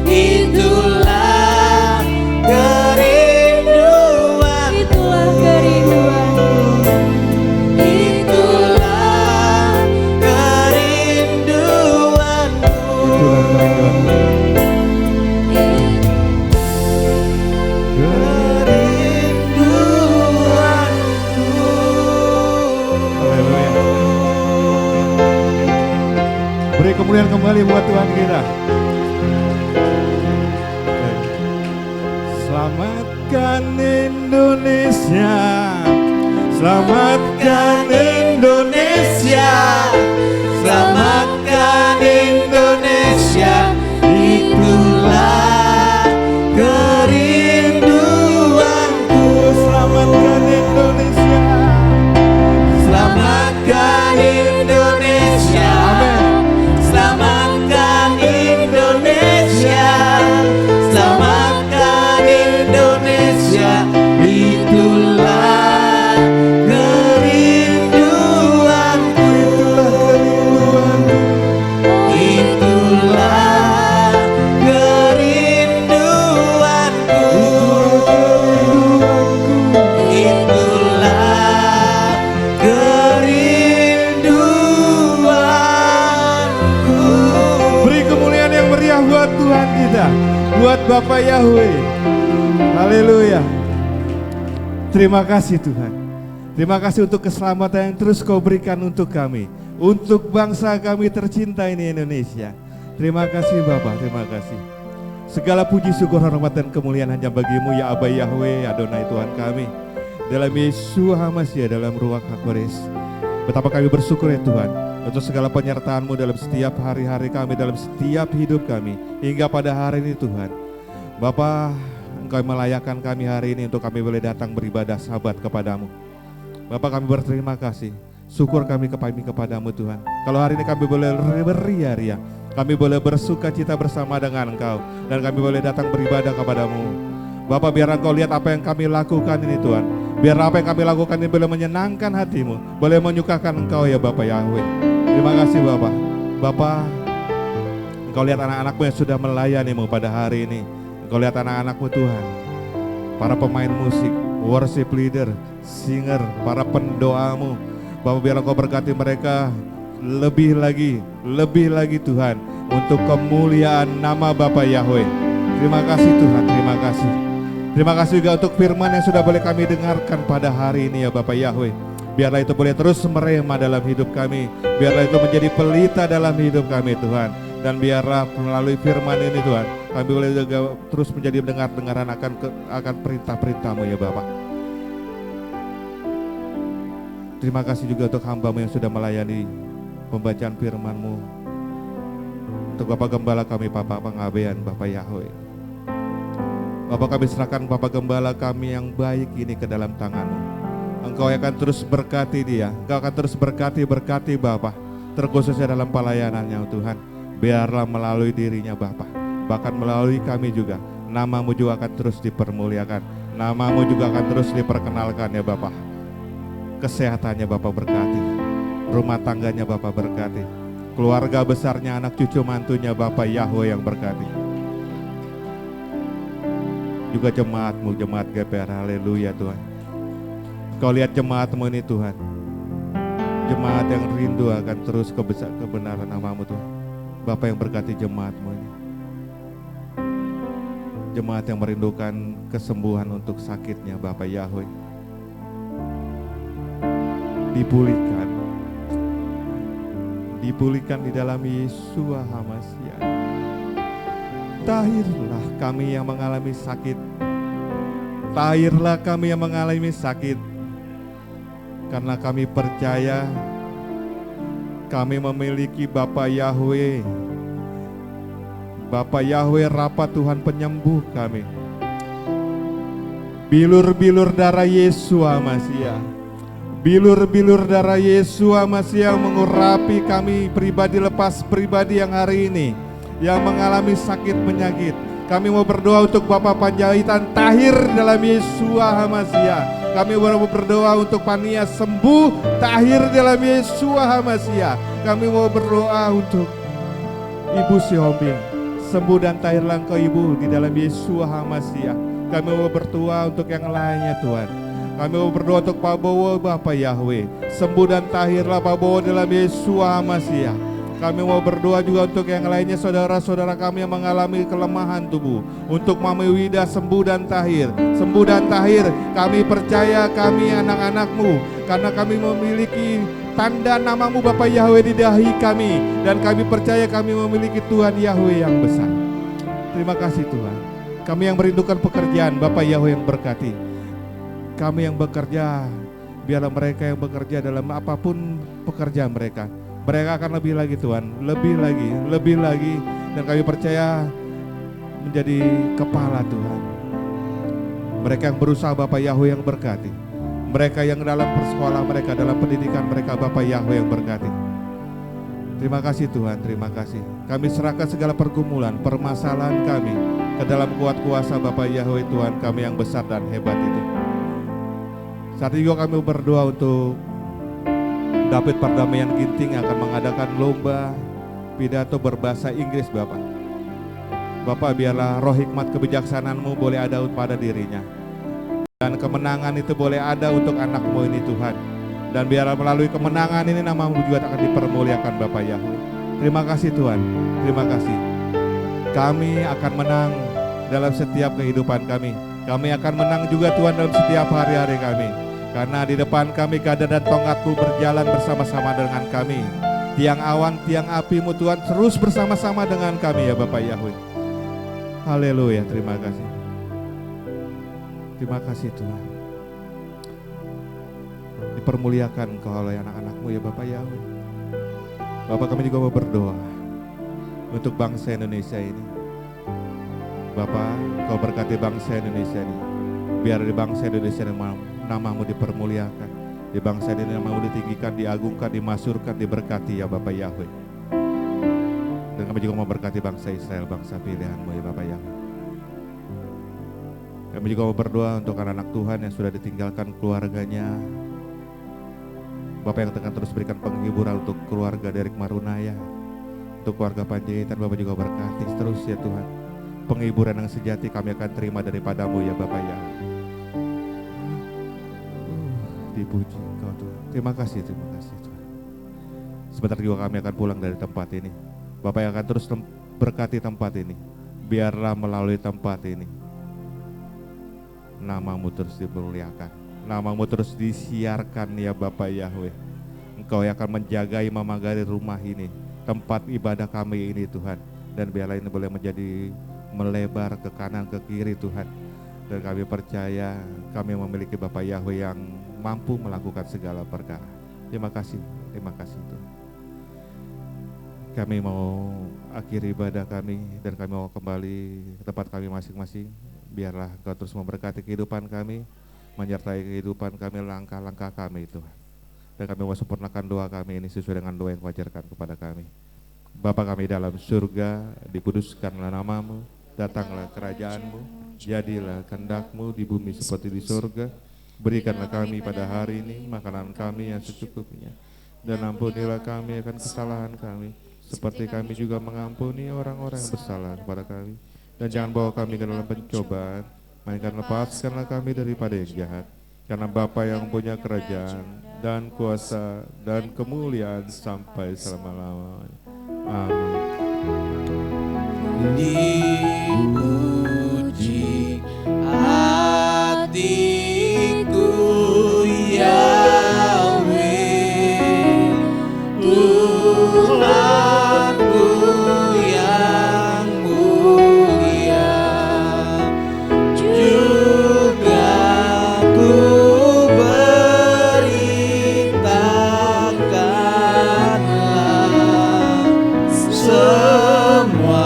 itulah kerinduan, Itulah kerinduanku. itulah kerinduanku. Itulah Haleluya. Beri kemuliaan kembali buat Tuhan kita. Selamatkan Indonesia, selamatkan Indonesia, Selamatkan Indonesia, itulah kerinduanku. selamatkan Indonesia. Selamatkan Indonesia, Amin. selamatkan Indonesia, selamatkan Indonesia, itulah kerinduanku, itulah kerinduanku, itulah kerinduanku. Beri kemuliaan yang meriah buat Tuhan kita, buat Bapak Yahweh. Haleluya. Terima kasih Tuhan. Terima kasih untuk keselamatan yang terus Kau berikan untuk kami, untuk bangsa kami tercinta ini Indonesia. Terima kasih Bapak, terima kasih. Segala puji syukur hormat dan kemuliaan hanya bagimu ya Aba Yahweh, Adonai Tuhan kami. Dalam Yesus Hamasiah, dalam Ruach HaKodes. Betapa kami bersyukur ya Tuhan untuk segala penyertaan-Mu dalam setiap hari-hari kami, dalam setiap hidup kami, hingga pada hari ini Tuhan. Bapa, Engkau melayakkan kami hari ini untuk kami boleh datang beribadah sahabat kepadamu. Bapak, kami berterima kasih. Syukur kami kepadamu Tuhan. Kalau hari ini kami boleh beria-ria, kami boleh bersuka cita bersama dengan Engkau, dan kami boleh datang beribadah kepadamu. Bapak, biar Engkau lihat apa yang kami lakukan ini Tuhan. Biar apa yang kami lakukan ini boleh menyenangkan hatimu, boleh menyukakan Engkau ya Bapak Yahweh. Terima kasih Bapak. Bapak, Engkau lihat anak-anakmu yang sudah melayani-Mu pada hari ini. Engkau lihat anak-anakmu Tuhan, para pemain musik, worship leader, singer, para pendoamu. Bapak, biar Engkau berkati mereka lebih lagi Tuhan, untuk kemuliaan nama Bapak Yahweh. Terima kasih Tuhan, terima kasih. Terima kasih juga untuk firman yang sudah boleh kami dengarkan pada hari ini ya Bapak Yahweh. Biarlah itu boleh terus merema dalam hidup kami. Biarlah itu menjadi pelita dalam hidup kami Tuhan. Dan biarlah melalui firman ini Tuhan, kami boleh juga terus menjadi dengar-dengaran akan perintah-perintah-Mu ya Bapak. Terima kasih juga untuk hamba-Mu yang sudah melayani pembacaan firman-Mu. Untuk Bapak Gembala kami, Bapak Pengabean, Bapak Yahweh. Bapak, kami serahkan Bapak Gembala kami yang baik ini ke dalam tangan-Mu. Engkau akan terus berkati dia, Engkau akan terus berkati Bapak, terkhususnya dalam pelayanannya Tuhan. Biarlah melalui dirinya Bapak, bahkan melalui kami juga, nama-Mu juga akan terus dipermuliakan, nama-Mu juga akan terus diperkenalkan ya Bapak. Kesehatannya Bapak berkati, rumah tangganya Bapak berkati, keluarga besarnya, anak cucu mantunya Bapak Yahweh yang berkati. Juga jemaat-Mu, jemaat GPR, haleluya Tuhan. Kau lihat jemaat-Mu ini Tuhan, jemaat yang rindu akan terus kebenaran nama-Mu Tuhan. Bapak yang berkati jemaat-Mu ini, jemaat yang merindukan kesembuhan untuk sakitnya Bapak Yahweh, dipulihkan di dalam Yesus Hamasiah. Tahirlah kami yang mengalami sakit, tahirlah kami yang mengalami sakit, karena kami percaya kami memiliki Bapak Yahweh. Bapak Yahweh Rafa, Tuhan penyembuh kami. Bilur-bilur darah Yesus Hamasiah, bilur-bilur darah Yesus Hamasiah mengurapi kami pribadi lepas pribadi yang hari ini yang mengalami sakit penyakit. Kami mau berdoa untuk Bapak Panjaitan tahir dalam Yesus Hamasiah. Kami mau berdoa untuk Pania sembuh tahir dalam Yesus Hamasiah. Kami mau berdoa untuk Ibu Siombing Sembuh dan tahirlah engkau ibu di dalam Yesus HaMasiah. Kami mau berdoa untuk yang lainnya Tuhan. Kami mau berdoa untuk Pak Bowo Bapak Yahweh. Sembuh dan tahirlah Pak Bowo dalam Yesus HaMasiah. Kami mau berdoa juga untuk yang lainnya, saudara-saudara kami yang mengalami kelemahan tubuh. Untuk Mami Wida sembuh dan tahir. Sembuh dan tahir, kami percaya kami anak-anak-Mu. Karena kami memiliki tanda nama-Mu Bapak Yahweh di dahi kami. Dan kami percaya kami memiliki Tuhan Yahweh yang besar. Terima kasih Tuhan. Kami yang merindukan pekerjaan, Bapak Yahweh yang berkati. Kami yang bekerja, biarlah mereka yang bekerja dalam apapun pekerjaan mereka. Mereka akan lebih lagi Tuhan, lebih lagi. Dan kami percaya menjadi kepala Tuhan. Mereka yang berusaha Bapak Yahweh yang berkati. Mereka yang dalam persekolah mereka, dalam pendidikan mereka Bapak Yahweh yang berkati. Terima kasih Tuhan, terima kasih. Kami serahkan segala pergumulan, permasalahan kami ke dalam kuat kuasa Bapak Yahweh Tuhan kami yang besar dan hebat itu. Saat ini juga kami berdoa untuk David Perdamaian Ginting akan mengadakan lomba pidato berbahasa Inggris Bapak. Bapak biarlah roh hikmat kebijaksanaan-Mu boleh ada pada dirinya. Dan kemenangan itu boleh ada untuk anak-Mu ini Tuhan. Dan biarlah melalui kemenangan ini nama-Mu juga akan dipermuliakan Bapak Yahweh. Terima kasih Tuhan, terima kasih. Kami akan menang dalam setiap kehidupan kami. Kami akan menang juga Tuhan dalam setiap hari-hari kami. Karena di depan kami gada dan tongkat-Mu berjalan bersama-sama dengan kami. Tiang awan, tiang api-Mu Tuhan terus bersama-sama dengan kami ya Bapak Yahweh. Haleluya, terima kasih. Terima kasih Tuhan. Dipermuliakan Engkau oleh anak-anak-Mu ya Bapak Yahweh. Bapak kami juga mau berdoa untuk bangsa Indonesia ini. Bapak, Kau berkati bangsa Indonesia ini. Biar di bangsa Indonesia ini nama-Mu dipermuliakan, di bangsa ini nama-Mu ditinggikan, diagungkan, dimasyurkan, diberkati ya Bapak Yahweh. Dan kami juga mau berkati bangsa Israel, bangsa pilihan-Mu ya Bapak Yahweh. Kami juga mau berdoa untuk anak-anak Tuhan yang sudah ditinggalkan keluarganya. Bapak yang akan terus berikan penghiburan untuk keluarga Derek Marunaya, untuk keluarga Panjaitan. Bapak juga berkati terus ya Tuhan. Penghiburan yang sejati kami akan terima daripada-Mu ya Bapak Yahweh. Dipuji Engkau Tuhan. Terima kasih Tuhan. Sebentar juga kami akan pulang dari tempat ini. Bapak yang akan terus berkati tempat ini. Biarlah melalui tempat ini nama-Mu terus dipermuliakan, nama-Mu terus disiarkan ya Bapak Yahweh. Engkau yang akan menjagai memagari rumah ini, tempat ibadah kami ini Tuhan. Dan biarlah ini boleh menjadi melebar ke kanan ke kiri Tuhan. Dan kami percaya kami memiliki Bapak Yahweh yang mampu melakukan segala perkara. Terima kasih Tuhan. Kami mau akhiri ibadah kami dan kami mau kembali ke tempat kami masing-masing. Biarlah Engkau terus memberkati kehidupan kami, menyertai kehidupan kami, langkah-langkah kami Tuhan. Dan kami mau sempurnakan doa kami ini sesuai dengan doa yang Kau ajarkan kepada kami. Bapa kami dalam surga, dikuduskanlah nama-Mu, datanglah kerajaan-Mu, jadilah kehendak-Mu di bumi seperti di surga. Berikanlah kami pada hari ini makanan kami yang secukupnya, dan ampunilah kami akan kesalahan kami, seperti kami juga mengampuni orang-orang yang bersalah kepada kami. Dan jangan bawa kami ke dalam pencobaan, melainkan lepaskanlah kami daripada yang jahat. Karena Bapa yang punya kerajaan dan kuasa dan kemuliaan sampai selama-lamanya. Amin. Dipuji hatiku Yahweh, Tuhanku yang mulia. Juga ku beritakanlah semua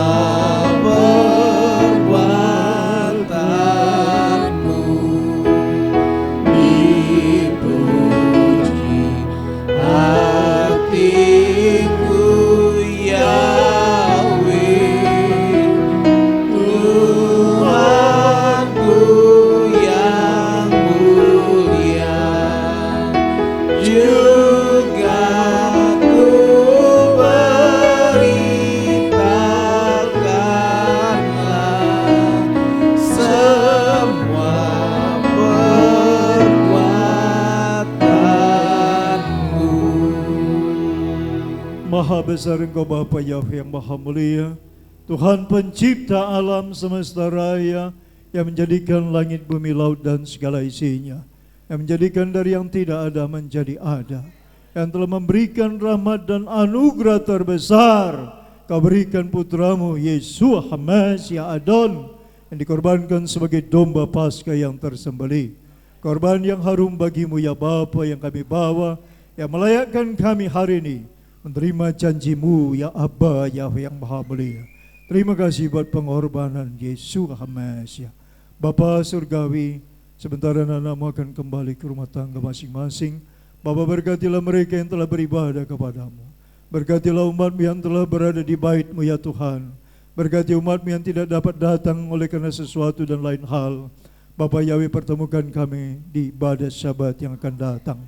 besar Engkau Bapa Yahweh yang Maha Mulia, Tuhan pencipta alam semesta raya, yang menjadikan langit, bumi, laut dan segala isinya, yang menjadikan dari yang tidak ada menjadi ada, yang telah memberikan rahmat dan anugerah terbesar. Kau berikan putramu Yesus Hamasya Adon, yang dikorbankan sebagai domba Paskah yang tersembelih. Korban yang harum bagimu ya Bapa, yang kami bawa, yang melayakkan kami hari ini menerima janjimu ya Abba Yahweh yang Maha Mulia. Terima kasih buat pengorbanan Yesus Hamasya. Bapa Surgawi, sebentar anak-anakmu akan kembali ke rumah tangga masing-masing. Bapa, berkatilah mereka yang telah beribadah kepadamu. Berkatilah umatmu yang telah berada di bait-Mu ya Tuhan. Berkati umatmu yang tidak dapat datang oleh karena sesuatu dan lain hal. Bapa Yahweh, pertemukan kami di ibadah Syabat yang akan datang.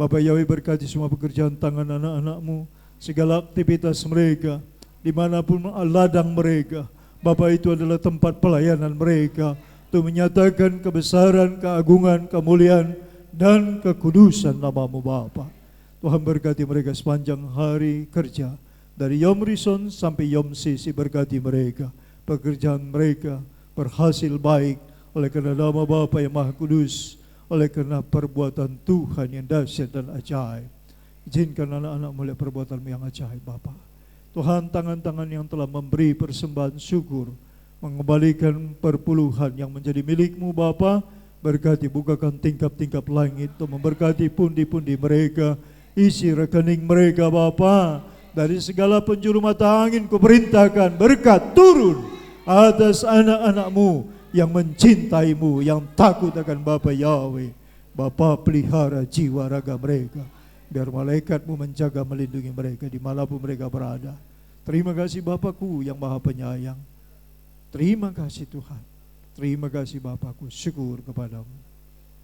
Bapa Yahweh, berkati semua pekerjaan tangan anak-anakmu, segala aktivitas mereka, dimanapun ladang mereka. Bapa, itu adalah tempat pelayanan mereka untuk menyatakan kebesaran, keagungan, kemuliaan, dan kekudusan nama-Mu Bapa. Tuhan berkati mereka sepanjang hari kerja, dari Yom Rison sampai Yom Sisi. Berkati mereka, pekerjaan mereka berhasil baik oleh karena nama Bapa yang Maha Kudus, oleh karena perbuatan Tuhan yang dahsyat dan ajaib. Izinkan anak-anak melihat perbuatan-Mu yang ajaib Bapa. Tuhan, tangan-tangan yang telah memberi persembahan syukur, mengembalikan perpuluhan yang menjadi milik-Mu Bapa, berkati, bukakan tingkap-tingkap langit untuk memberkati pundi-pundi mereka, isi rekening mereka Bapa. Dari segala penjuru mata angin kuperintahkan berkat turun atas anak-anak-Mu yang mencintai-Mu, yang takut akan Bapa Yahweh. Bapa, pelihara jiwa raga mereka, biar malaikat-Mu menjaga melindungi mereka dimanapun mereka berada. Terima kasih Bapakku yang Maha Penyayang. Terima kasih Tuhan. Terima kasih Bapakku, syukur kepadamu.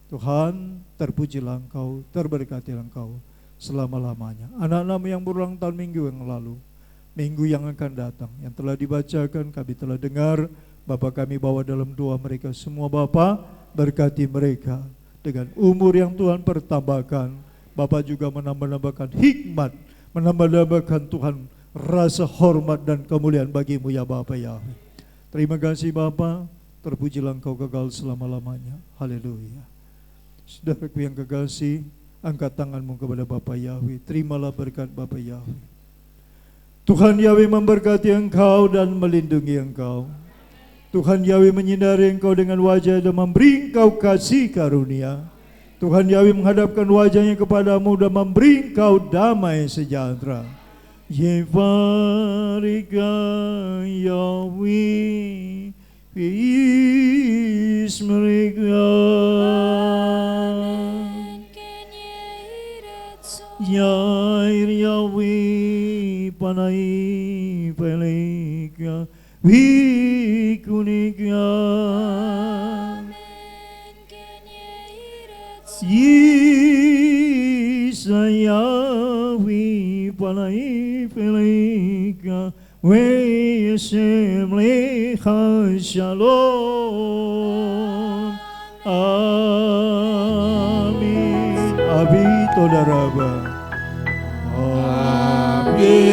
Tuhan, terpujilah Engkau, terberkatilah Engkau selama-lamanya. Anak-anakmu yang berulang tahun minggu yang lalu, minggu yang akan datang, yang telah dibacakan, kami telah dengar, Bapa kami bawa dalam doa mereka semua Bapa, berkati mereka dengan umur yang Tuhan pertambahkan. Bapa juga menambah-nambahkan hikmat, menambah-nambahkan Tuhan rasa hormat dan kemuliaan bagimu ya Bapa Yahweh. Terima kasih Bapa, terpujilah Engkau kekal selama-lamanya. Haleluya. Saudaraku yang kekasih, angkat tanganmu kepada Bapa Yahweh, terimalah berkat Bapa Yahweh. Tuhan Yahweh memberkati engkau dan melindungi engkau. Tuhan Yahweh menyinari engkau dengan wajah dan memberi engkau kasih karunia. Tuhan Yahweh menghadapkan wajahnya kepadamu dan memberi engkau damai sejahtera. Yevarika Yahweh Ismerika Yair Yahweh Panai Pelika Vikunika Yisayahweh Panai Pelika Wesem Lecha Shalom. Amin. Abi Todaraba. Amin.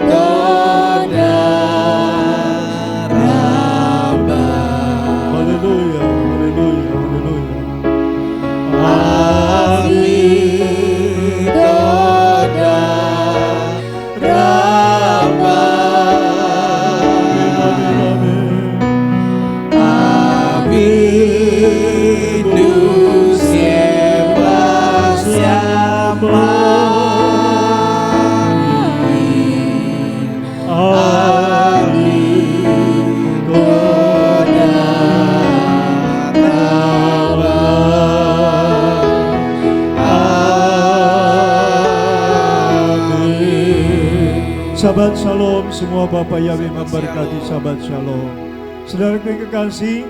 Todaraba. Haleluya, haleluya, haleluya. Amin. Todaraba. Amin. Du siapa siapa. Sahabat Shalom, semua Bapak Yahweh memberkati. Sahabat Shalom. Saudaraku yang kekasih,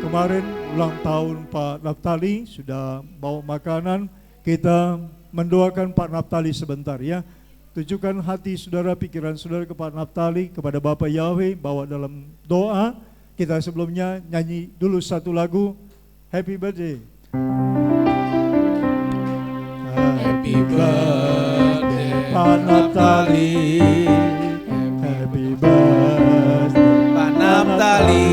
kemarin ulang tahun Pak Naftali, sudah bawa makanan. Kita mendoakan Pak Naftali sebentar ya. Tujukan hati saudara, pikiran saudara ke Pak Naftali, kepada Bapak Yahweh, bawa dalam doa. Kita sebelumnya nyanyi dulu satu lagu, Happy Birthday. Happy birthday Pak Naftali. Happy birthday Pak Naftali.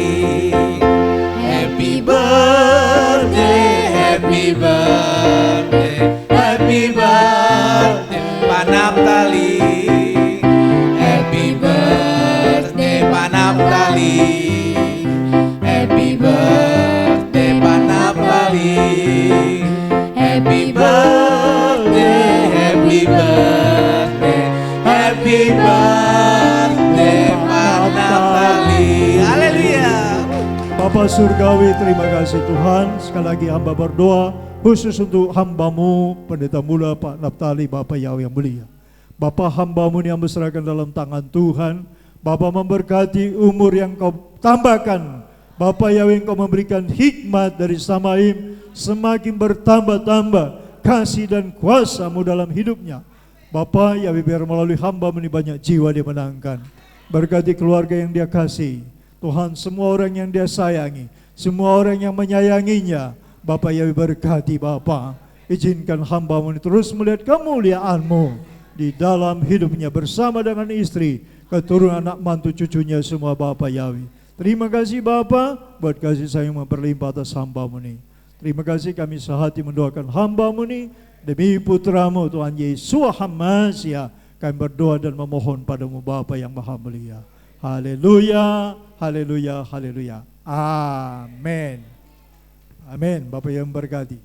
Happy birthday, happy birthday, happy birthday, Pak Naftali. Happy birthday, Pak Naftali. Happy birthday, Pak Naftali. Happy birthday, happy birthday, happy birthday, Pak Naftali. Haleluya. Bapa Surgawi, terima kasih Tuhan. Sekali lagi hamba berdoa khusus untuk hamba-Mu Pendeta Mula Pak Naftali, Bapa Yahweh yang mulia. Bapa, hamba-Mu yang berserahkan dalam tangan Tuhan. Bapa memberkati umur yang Kau tambahkan. Bapa Yahweh, Engkau memberikan hikmat dari Samaim, semakin bertambah-tambah kasih dan kuasa-Mu dalam hidupnya. Bapa Yahweh, biar melalui hamba-Mu ini banyak jiwa dimenangkan. Berkati keluarga yang Dia kasih. Tuhan, semua orang yang Dia sayangi, semua orang yang menyayanginya, Bapa Yahweh berkati Bapa. Izinkan hamba-Mu ini terus melihat kemuliaan-Mu di dalam hidupnya bersama dengan istri, keturunan, anak, mantu, cucunya semua Bapa Yahweh. Terima kasih Bapa buat kasih sayang memperlimpah atas hamba-Mu ini. Terima kasih, kami sehati mendoakan hamba-Mu ini demi putra-Mu Tuhan Yesus Hamasiah. Kami berdoa dan memohon padamu Bapa yang maha mulia. Haleluya, haleluya, haleluya. Amin. Amin. Bapak yang berkati.